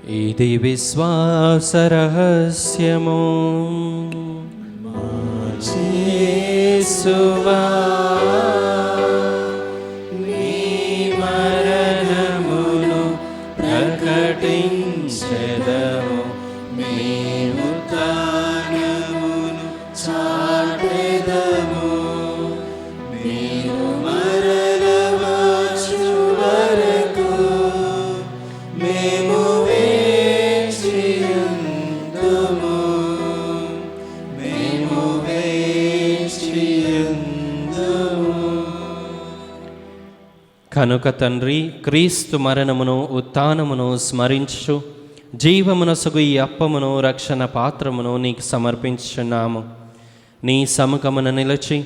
[SPEAKER 4] ఇది విశ్వాస రహస్యము. యేసువా నీ మరణమును ప్రకటించెదము, మీ ఉత్థానమును చాటెదము. మీరు మరల వచ్చు వరకు మేము వేచియుందుము, మేము వేచియుందుము. కనుక తండ్రి, క్రీస్తు మరణమును ఉత్థానమును స్మరించు జీవమునసుగు ఈ అప్పమును రక్షణ పాత్రమును నీకు సమర్పించుచున్నాము. నీ సముఖమున నిలిచి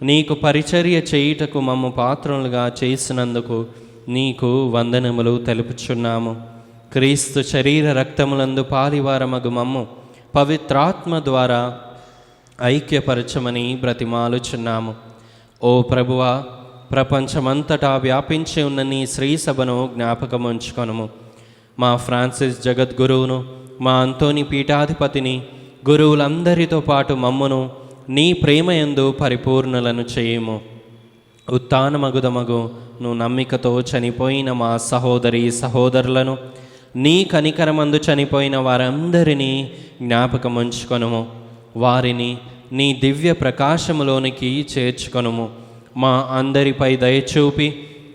[SPEAKER 4] నీకు పరిచర్య చేయుటకు మమ్ము పాత్రలుగా చేసినందుకు నీకు వందనములు తెలుపుచున్నాము. క్రీస్తు శరీర రక్తములందు పాలివారమగు మమ్ము పవిత్రాత్మ ద్వారా ఐక్యపరచమని బ్రతిమాలుచున్నాము. ఓ ప్రభువా, ప్రపంచమంతటా వ్యాపించి ఉన్న నీ శ్రీ సభను జ్ఞాపకముంచుకొనుము. మా ఫ్రాన్సిస్ జగద్గురువును, మా అంతోని పీఠాధిపతిని, గురువులందరితో పాటు మమ్మును నీ ప్రేమయందు పరిపూర్ణులను చేయుము. ఉత్థానమగుదమగు నువ్వు నమ్మికతో చనిపోయిన మా సహోదరి సహోదరులను, నీ కనికరమందు చనిపోయిన వారందరినీ జ్ఞాపకముంచుకొనుము. వారిని నీ దివ్య ప్రకాశములోనికి చేర్చుకొనుము. మా అందరిపై దయచూపి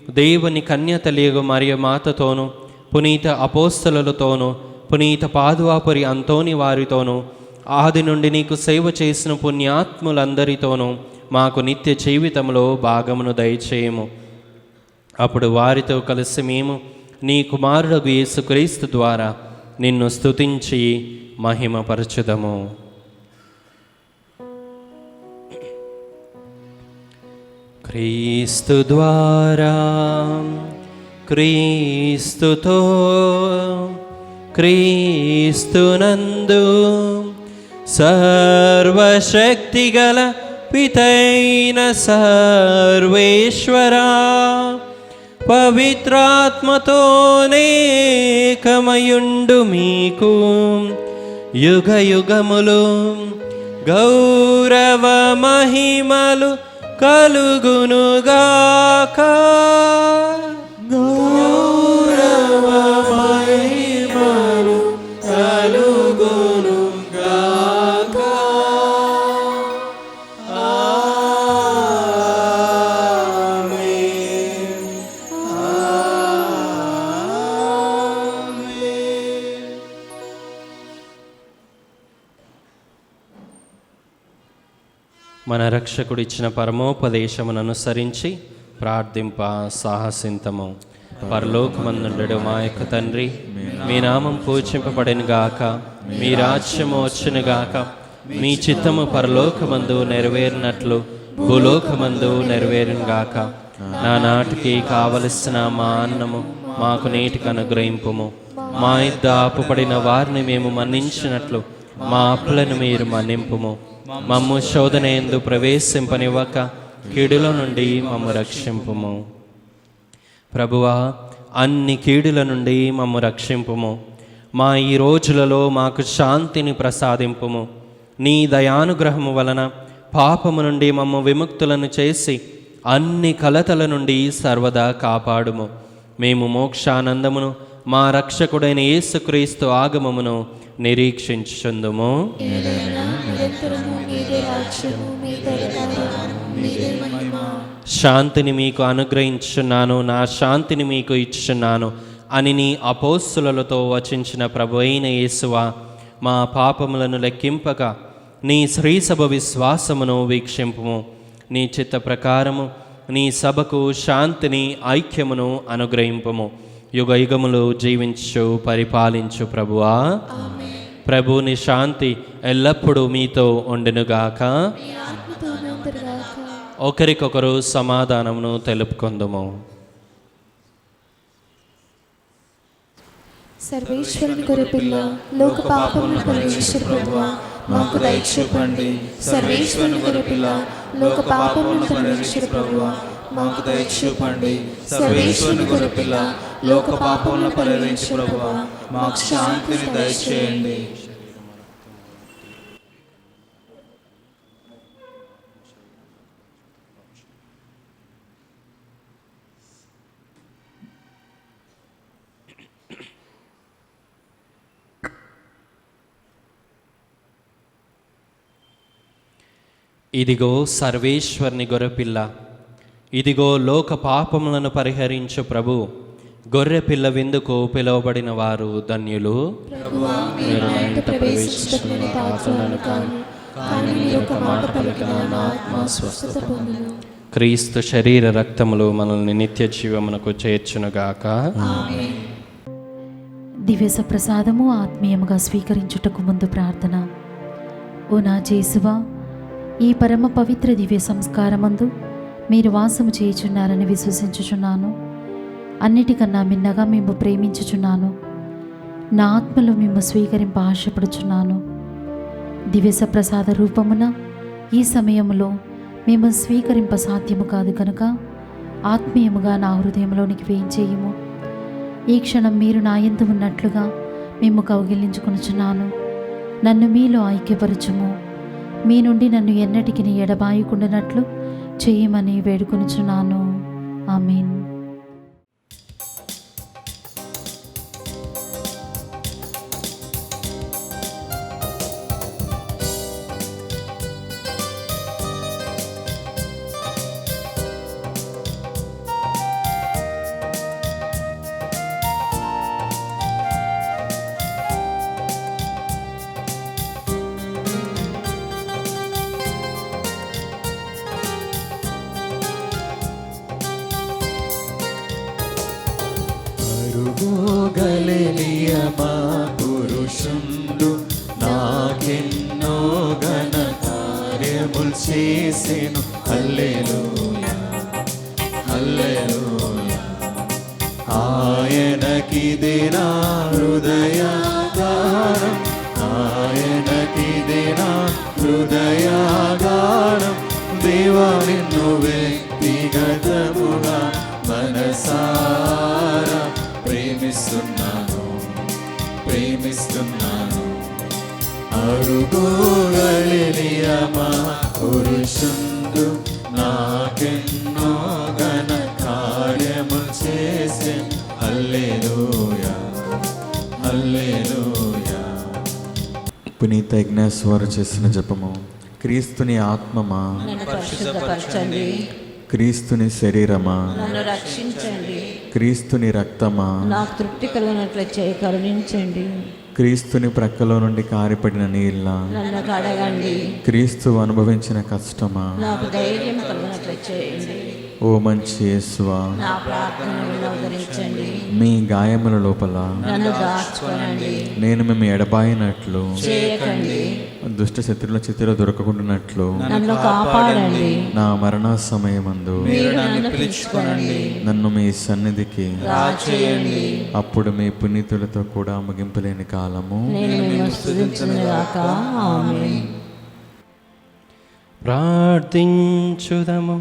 [SPEAKER 4] దేవుని కన్యతలియగు మరియ మాతతోనూ, పునీత అపోస్తలులతోనూ, పునీత పాదువాపురి అంతోని వారితోనూ, ఆది నుండి నీకు సేవ చేసిన పుణ్యాత్ములందరితోనూ మాకు నిత్య జీవితంలో భాగమును దయచేయము. అప్పుడు వారితో కలిసి మేము నీ కుమారుడు యేసుక్రీస్తు ద్వారా నిన్ను స్తుతించి మహిమపరచుదము. క్రీస్తు ద్వారా, క్రీస్తుతో, క్రీస్తునందు సర్వశక్తిగల పితైన సర్వేశ్వరా, పవిత్రాత్మతోనేకమయుండు మీకు యుగ యుగములు గౌరవ మహిమలు కలుగునుగాక. గౌరవ మహిమలు కలుగునుగాక. ఆమేన్. ఆమేన్. మన రక్షకుడిచ్చిన పరమోపదేశమును అనుసరించి ప్రార్థింప సాహసింతము. పరలోకమందుండెడు మా యొక్క తండ్రి, మీ నామం పూజింపబడెను గాక, మీ రాజ్యము వచ్చును గాక, మీ చిత్తము పరలోకమందు నెరవేరినట్లు భూలోకమందు నెరవేరును గాక. నానాటికి కావలసిన మా అన్నము మాకు నేటికి అనుగ్రహింపుము. మా ఇద్ద అప్పుపడిన వారిని మేము మన్నించినట్లు మా అప్పులను మీరు మన్నింపుము. మమ్ము శోధన యందు ప్రవేశింపనివ్వక కీడుల నుండి మమ్ము రక్షింపుము. ప్రభువా, అన్ని కీడుల నుండి మమ్ము రక్షింపుము. మా ఈ రోజులలో మాకు శాంతిని ప్రసాదింపుము. నీ దయానుగ్రహము వలన పాపము నుండి మమ్ము విముక్తులను చేసి అన్ని కలతల నుండి సర్వదా కాపాడుము. మేము మోక్షానందమును మా రక్షకుడైన యేసుక్రీస్తు ఆగమమును నిరీక్షించుచుందుము.
[SPEAKER 6] నిరంతరము మీదే రాజ్యము, మీదే అధికారము, మీదే మహిమ.
[SPEAKER 4] శాంతిని మీకు అనుగ్రహించుచున్నాను, నా శాంతిని మీకు ఇచ్చుచున్నాను అని నీ అపోస్తులతో వచించిన ప్రభు అయిన యేసువా, మా పాపములను లెక్కింపక నీ శ్రీసభ విశ్వాసమును వీక్షింపుము. నీ చిత్త ప్రకారము నీ సభకు శాంతిని, ఐక్యమును అనుగ్రహింపుము. యుగ యుగములు జీవించు పరిపాలించు ప్రభువా. ప్రభుని శాంతి ఎల్లప్పుడూ మీతో ఉండునుగాక. ఒకరికొకరు సమాధానమును తెలుపుకొందుము.
[SPEAKER 6] సర్వేశ్వరుని గొర్రెపిల్ల, లోక పాపములను పరిహరించు ప్రభువా, మాకు దయ చూపండి. సర్వేశ్వరుని గొర్రెపిల్ల, లోక పాపములను పరిహరించు ప్రభువా, మాకు దయ చూపండి. సర్వేశ్వరుని గొర్రెపిల్ల, లోక పాపములను పరిహరించు ప్రభువా, మాకు శాంతిని దయచేయండి.
[SPEAKER 4] ఇదిగో సర్వేశ్వరుని గొర్రెపిల్ల, ఇదిగో లోక పాపములను పరిహరించు ప్రభు. గొర్రెపిల్ల విందుకు పిలువబడిన వారు ధన్యులు.
[SPEAKER 6] ప్రభువా, మీరు నా ఇంట ప్రవేశించుటకు నేను పాత్రుడను కాను, కానీ మీరు ఒక మాట పలికిన నా ఆత్మ స్వస్థత పొందును.
[SPEAKER 4] క్రీస్తు శరీర రక్తములు మనల్ని నిత్య జీవమునకు చేర్చునుగాక.
[SPEAKER 1] దివ్య ప్రసాదము ఆత్మీయముగా స్వీకరించుటకు ముందు ప్రార్థన. ఓ నా యేసువా, ఈ పరమ పవిత్ర దివ్య సంస్కారమందు మీరు వాసము చేయుచున్నారని విశ్వసించుచున్నాను. అన్నిటికన్నా మిన్నగా మేము ప్రేమించుచున్నాను. నా ఆత్మలో మేము స్వీకరింప ఆశపడుచున్నాను. దివ్య ప్రసాద రూపమున ఈ సమయంలో మేము స్వీకరింప సాధ్యము కాదు కనుక ఆత్మీయముగా నా హృదయంలోనికి వేయించేయము. ఈ క్షణం మీరు నా యందు ఉన్నట్లుగా మేము కౌగిలించుకొనుచున్నాను. నన్ను మీలో ఐక్యపరచుము. మీ నుండి నన్ను ఎన్నటికి ఎడబాయకుండానట్లు చేయమని వేడుకొనుచున్నాను. ఆమేన్.
[SPEAKER 3] గలిలియ మా పురుషుండు నాకెన్నో ఘన కార్యములు చేసెను. హల్లెలూయా హల్లెలూయా. ఆయనకిదే నా హృదయగానం, ఆయనకిదే నా హృదయగానం. దేవా, నిన్ను వ్యక్తిగతముగా మనసారా ప్రేమిస్తున్నాను, ప్రేమిస్తున్నాను. అరుగో గలిలియ మా పురుషుండు నాకెన్నో ఘన కార్యములు చేసే. హల్లెలూయా హల్లెలూయా.
[SPEAKER 7] పునీత ఇగ్నాస్ వారు చేసిన జపము. క్రీస్తుని ఆత్మమా,
[SPEAKER 8] నన్ను పరిశుద్ధపరచండి.
[SPEAKER 7] క్రీస్తుని శరీరమా,
[SPEAKER 8] నన్ను రక్షించండి.
[SPEAKER 7] క్రీస్తుని రక్తమా,
[SPEAKER 8] నాకు తృప్తి కలిగినట్లు చేయి కరుణించండి.
[SPEAKER 7] క్రీస్తుని ప్రక్కలో నుండి కారిపడిన నీళ్ళ,
[SPEAKER 8] నన్ను కడగండి.
[SPEAKER 7] క్రీస్తు అనుభవించిన కష్టమా,
[SPEAKER 8] నాకు ధైర్యం కలిగినట్లు చేయండి.
[SPEAKER 7] ఓ మంచి యేసువా,
[SPEAKER 8] నా ప్రార్థనను వినోదరించండి.
[SPEAKER 7] మీ గాయముల లోపల
[SPEAKER 8] నన్ను దాచుకోనండి,
[SPEAKER 7] నేను మేము ఎడబాయినట్లు,
[SPEAKER 8] చేయకండి.
[SPEAKER 7] దుష్ట శత్రుల చేతిలో దొరకకుండానట్లు
[SPEAKER 8] నన్ను కాపాడండి.
[SPEAKER 7] నా మరణ సమయమందు
[SPEAKER 8] మీరు నన్ను పిలుచుకోనండి,
[SPEAKER 7] నన్ను మీ సన్నిధికి
[SPEAKER 8] రాచేయండి.
[SPEAKER 7] అప్పుడు మీ పునీతులతో కూడా ముగింపులేని కాలము
[SPEAKER 8] నేను నిన్ను స్తుతించునుగాక. ఆమేన్.
[SPEAKER 4] ప్రార్థించుదము.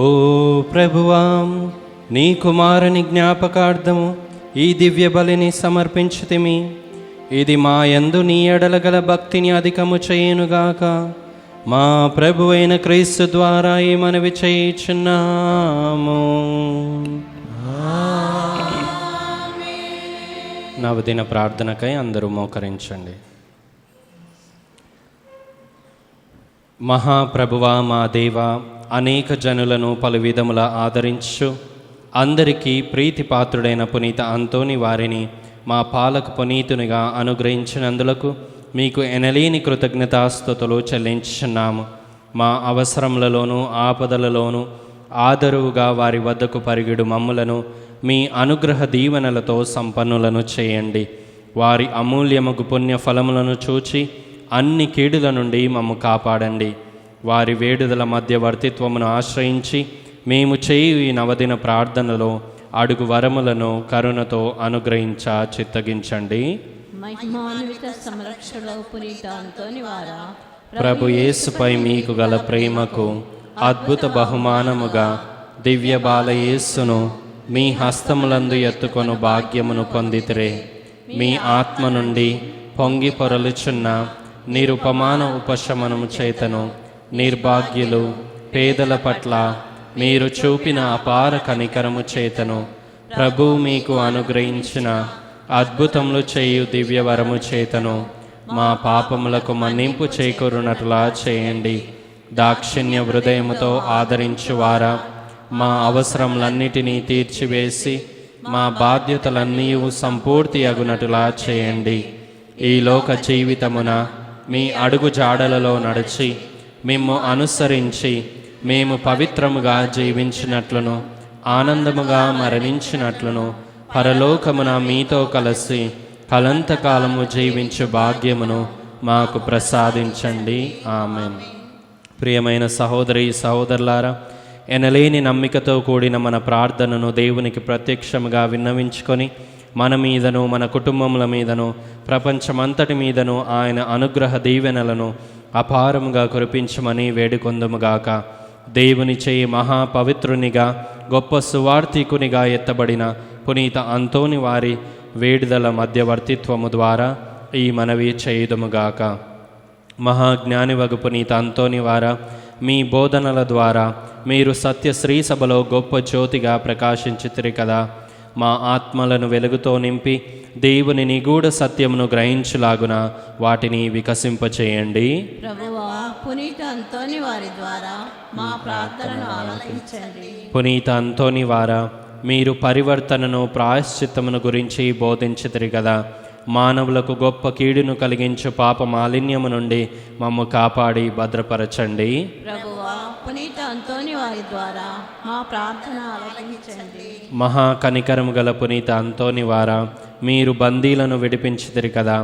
[SPEAKER 4] ఓ ప్రభువాం, నీ కుమారుని జ్ఞాపకార్థము ఈ దివ్య బలిని సమర్పించుతిమి. ఇది మా యందు నీ ఎడల గల భక్తిని అధికము చేయునుగాక. మా ప్రభు అయిన క్రీస్తు ద్వారా ఈ మనవి చేయుచున్నాము. నవదిన ప్రార్థనకై అందరూ మోకరించండి. మహాప్రభువా మా దేవా, అనేక జనులను పలు విధముల ఆదరించు అందరికీ ప్రీతిపాత్రుడైన పునీత అంతోని వారిని మా పాలక పునీతునిగా అనుగ్రహించినందులకు మీకు ఎనలేని కృతజ్ఞతాస్తుతులు చెల్లించుచున్నాము. మా అవసరములలోనూ ఆపదలలోనూ ఆదరువుగా వారి వద్దకు పరిగెడు మమ్ములను మీ అనుగ్రహ దీవెనలతో సంపన్నులను చేయండి. వారి అమూల్యమగు పుణ్య ఫలములను చూచి అన్ని కీడుల నుండి మమ్ము కాపాడండి. వారి వేడుదల మధ్యవర్తిత్వమును ఆశ్రయించి మేము చేయు ఈ నవదిన ప్రార్థనలో అడుగు వరములను కరుణతో అనుగ్రహించ చిత్తగించండి.
[SPEAKER 8] మహిమాన్విత సంరక్షణ పునీత అంతోని వారా,
[SPEAKER 4] ప్రభు యేసుపై మీకు గల ప్రేమకు అద్భుత బహుమానముగా దివ్య బాల యేసును మీ హస్తములందు ఎత్తుకొను భాగ్యమును పొందితిరే. మీ ఆత్మ నుండి పొంగి పొరలుచున్న నిరుపమాన ఉపశమనము చేతను నిర్భాగ్యులు పేదల పట్ల మీరు చూపిన అపార కనికరము చేతను ప్రభు మీకు అనుగ్రహించిన అద్భుతములు చేయు దివ్యవరము చేతను మా పాపములకు మన్నింపు చేకూరునట్లా చేయండి. దాక్షిణ్య హృదయముతో ఆదరించువారా, మా అవసరములన్నిటినీ తీర్చివేసి మా బాధ్యతలన్నీ సంపూర్తి అగునట్లా చేయండి. ఈ లోక జీవితమున మీ అడుగు జాడలలో నడిచి మిమ్ము అనుసరించి మేము పవిత్రముగా జీవించినట్లును ఆనందముగా మరణించినట్లును పరలోకమున మీతో కలిసి కలంతకాలము జీవించు భాగ్యమును మాకు ప్రసాదించండి. ఆమెన్. ప్రియమైన సహోదరి సహోదరులారా, ఎనలేని నమ్మికతో కూడిన మన ప్రార్థనను దేవునికి ప్రత్యక్షముగా విన్నవించుకొని మన మీదను మన కుటుంబముల మీదను ప్రపంచమంతటి మీదను ఆయన అనుగ్రహ దీవెనలను అపారముగా కురిపించమని వేడుకొందుముగాక. దేవుని చేయి మహాపవిత్రునిగా గొప్ప సువార్థికునిగా ఎత్తబడిన పునీత అంతోని వారి వేడుదల మధ్యవర్తిత్వము ద్వారా ఈ మనవి చేయుదుముగాక. మహాజ్ఞానివగు పునీత అంతోని వారా, మీ బోధనల ద్వారా మీరు సత్యశ్రీ సభలో గొప్ప జ్యోతిగా ప్రకాశించితిరి కదా. మా ఆత్మలను వెలుగుతో నింపి దేవుని నిగూఢ సత్యమును గ్రహించులాగున వాటిని వికసింపచేయండి.
[SPEAKER 8] ప్రభువా, పునీత అంతోని వారి ద్వారా మా ప్రార్థనను ఆలకించండి.
[SPEAKER 4] పునీత అంతోని వారా, మీరు పరివర్తనను ప్రాయశ్చిత్తమును గురించి బోధించితిరి కదా. మానవులకు గొప్ప కీడును కలిగించు పాప మాలిన్యము నుండి మమ్ము కాపాడి భద్రపరచండి.
[SPEAKER 8] ప్రభువా, పునీత అంతోని వారి ద్వారా మా ప్రార్థన ఆలకించండి.
[SPEAKER 4] మహా కనికరము గల పునీత అంతోని వారా, మీరు బందీలను విడిపించితిరి కదా.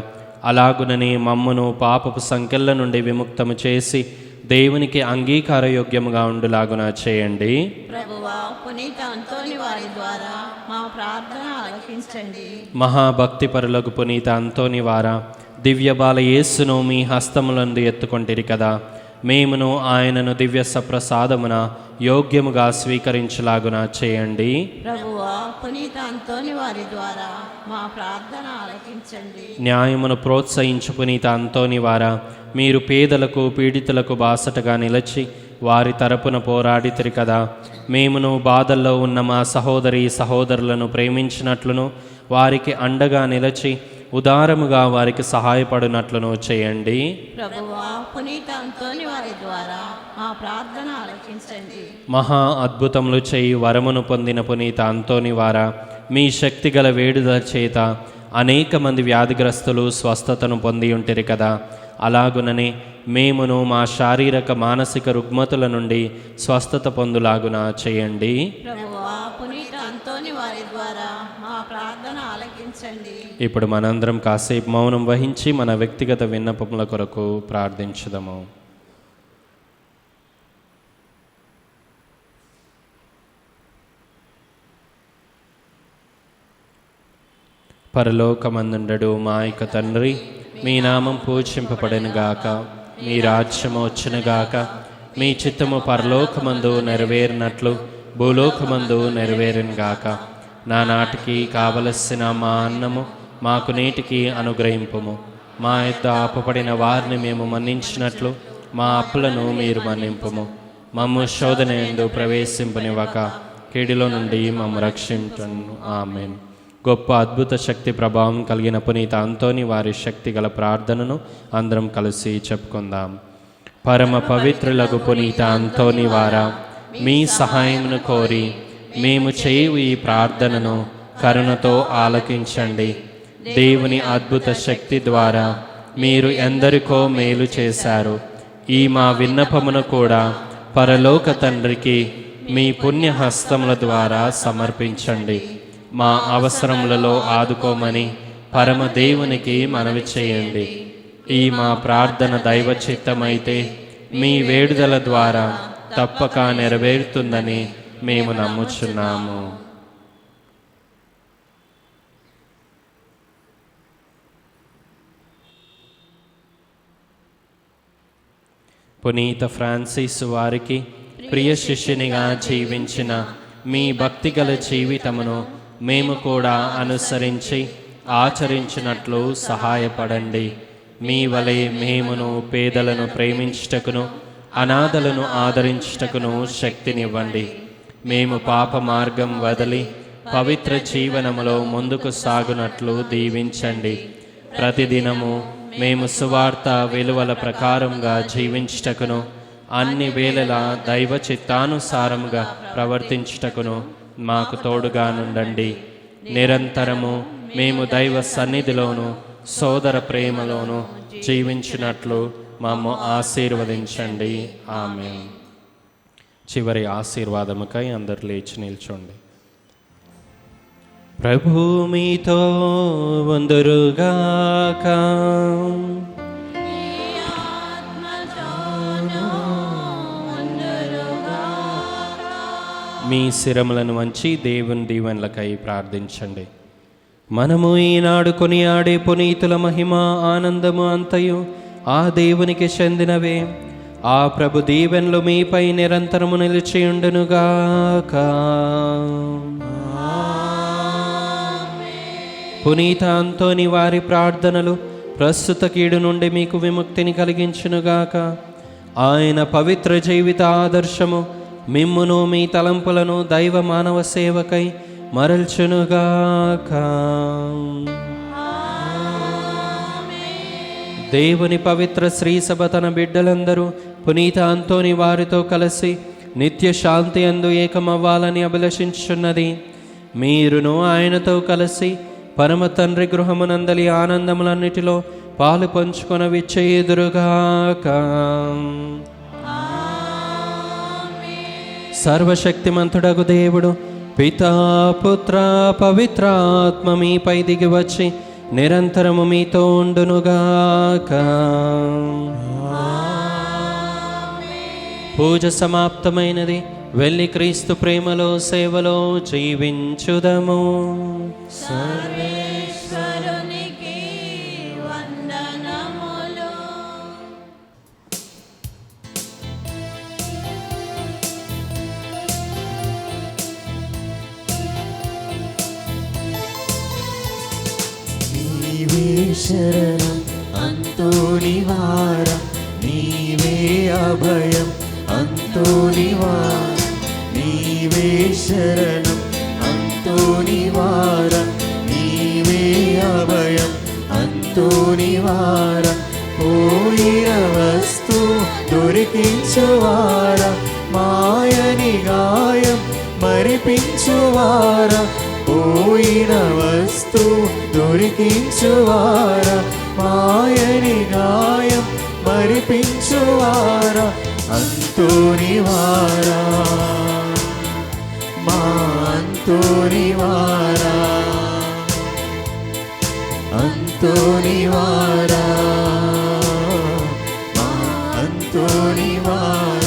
[SPEAKER 4] అలాగునని మమ్మును పాపపు సంకెళ్ళ నుండి విముక్తము చేసి దేవునికి అంగీకారయోగ్యముగా ఉండులాగున చేయండి.
[SPEAKER 8] ప్రభువా, పునీత అంతోని వారి ద్వారా మా ప్రార్థన ఆలకించండి.
[SPEAKER 4] మహాభక్తిపరులకు పునీత అంతోని వారా, దివ్య బాల యేసును మీ హస్తములందు ఎత్తుకొంటిరి కదా. మేమును ఆయనను దివ్య సప్రసాదమున యోగ్యముగా స్వీకరించులాగున చేయండి.
[SPEAKER 8] ప్రభువా, పునీత అంతోని వారి ద్వారా మా ప్రార్థన ఆలకించండి.
[SPEAKER 4] న్యాయమును ప్రోత్సహించు పునీత అంతోని వారా, మీరు పేదలకు పీడితులకు బాసటగా నిలిచి వారి తరపున పోరాడితిరి కదా. మేమును బాధల్లో ఉన్న మా సహోదరి సహోదరులను ప్రేమించినట్లును వారికి అండగా నిలిచి ఉదారముగా వారికి సహాయపడినట్లును చేయండి.
[SPEAKER 8] ప్రభువా, పునీత అంతోని వారి ద్వారా మా ప్రార్థన ఆలకించండి.
[SPEAKER 4] మహా అద్భుతములు చేయి వరమును పొందిన పునీత అంతోని వారా, మీ శక్తిగల వేడుదల చేత అనేక మంది వ్యాధిగ్రస్తులు స్వస్థతను పొంది ఉంటిరి కదా. అలాగుననే మేమును మా శారీరక మానసిక రుగ్మతుల నుండి స్వస్థత పొందులాగున చేయండి.
[SPEAKER 8] ప్రభువా, పునీత అంతోని వారి ద్వారా మా ప్రార్థన ఆలకించండి.
[SPEAKER 4] ఇప్పుడు మనందరం కాసేపు మౌనం వహించి మన వ్యక్తిగత విన్నపముల కొరకు ప్రార్థించుదాము. పరలోకమందుండడు మా యొక్క తండ్రి, మీ నామం పూజింపబడెనుగాక, మీ రాజ్యము వచ్చునుగాక, మీ చిత్తము పరలోకమందు నెరవేరినట్లు భూలోకమందు నెరవేరునుగాక. నానాటికి కావలసిన మా అన్నము మాకు నేటికి అనుగ్రహింపుము. మా యొద్ద అప్పుపడిన వారిని మేము మన్నించినట్లు మా అప్పులను మీరు మన్నింపుము. మమ్ము శోధన యందు ప్రవేశింపనివ్వక కీడులో నుండి మమ్ము రక్షించును. ఆమేన్. గొప్ప అద్భుత శక్తి ప్రభావం కలిగిన పునీత అంతోని వారి శక్తి గల ప్రార్థనను అందరం కలిసి చెప్పుకుందాం. పరమ పవిత్రులకు పునీత అంతోని వారా, మీ సహాయమును కోరి మేము చేయు ఈ ప్రార్థనను కరుణతో ఆలకించండి. దేవుని అద్భుత శక్తి ద్వారా మీరు ఎందరికో మేలు చేశారు. ఈ మా విన్నపమును కూడా పరలోక తండ్రికి మీ పుణ్యహస్తముల ద్వారా సమర్పించండి. మా అవసరములలో ఆదుకోమని పరమ దేవునికి మనవి చేయండి. ఈ మా ప్రార్థన దైవ చిత్తమైతే మీ వేడుదల ద్వారా తప్పక నెరవేరుతుందని మేము నమ్ముచున్నాము. పునీత ఫ్రాన్సిస్ వారికి ప్రియ శిష్యునిగా జీవించిన మీ భక్తిగల జీవితమును మేము కూడా అనుసరించి ఆచరించినట్లు సహాయపడండి. మీ వలె మేమును పేదలను ప్రేమించుటకును అనాథలను ఆదరించుటకును శక్తినివ్వండి. మేము పాప మార్గం వదిలి పవిత్ర జీవనములో ముందుకు సాగునట్లు దీవించండి. ప్రతిదినము మేము సువార్త విలువల ప్రకారంగా జీవించుటకును అన్ని వేళలా దైవ చిత్తానుసారముగా ప్రవర్తించుటకును మాకు తోడుగా నుండండి. నిరంతరము మేము దైవ సన్నిధిలోను సోదర ప్రేమలోను జీవించినట్లు మమ్ము ఆశీర్వదించండి. ఆమేన్. చివరి ఆశీర్వాదముకై అందరు లేచి నిల్చోండి. ప్రభు మీతో వందరుగాక. మీ శిరములను వంచి దేవుని దీవెనలకై ప్రార్థించండి. మనము ఈనాడు కొనియాడే పునీతుల మహిమ ఆనందము అంతయు ఆ దేవునికి చెందినవే. ఆ ప్రభు దీవెనలు మీపై నిరంతరము నిలిచియుండునుగాక. పునీత అంతోని వారి ప్రార్థనలు ప్రస్తుత కీడు నుండి మీకు విముక్తిని కలిగించునుగాక. ఆయన పవిత్ర జీవిత ఆదర్శము మిమ్మును మీ తలంపులను దైవ మానవ సేవకై మరల్చునుగాక. దేవుని పవిత్ర శ్రీ సభ తన బిడ్డలందరూ పునీత అంతోని వారితో కలిసి నిత్య శాంతి అందు ఏకమవ్వాలని అభిలషించున్నది. మీరును ఆయనతో కలిసి పరమ తండ్రి గృహమునందలి ఆనందములన్నిటిలో పాలు పంచుకొన విచ్చేయుదురుగాక. సర్వశక్తిమంతుడగు దేవుడు పితా పుత్ర పవిత్రాత్మ మీపై దిగి వచ్చి నిరంతరము మీతో ఉండునుగాక. పూజ సమాప్తమైనది. వెళ్ళి క్రీస్తు ప్రేమలో సేవలో జీవించుదము.
[SPEAKER 8] సర్వేశ్వరునికి వందనములు.
[SPEAKER 3] నీవే శరణం అంతోనివార, నీవే అభయం అంతోనివార. నీవే శరణం అంతోనివార, నీవే అభయం అంతోనివార. పోయిన వస్తు దొరికించువార, మాయని గాయం మరిపించువార. పోయిన వస్తు దొరికించువార, మాయని గాయం మరిపించువార. అంతోనివార, మా అంతోనివార, అంతోనివార, మా అంతోనివార.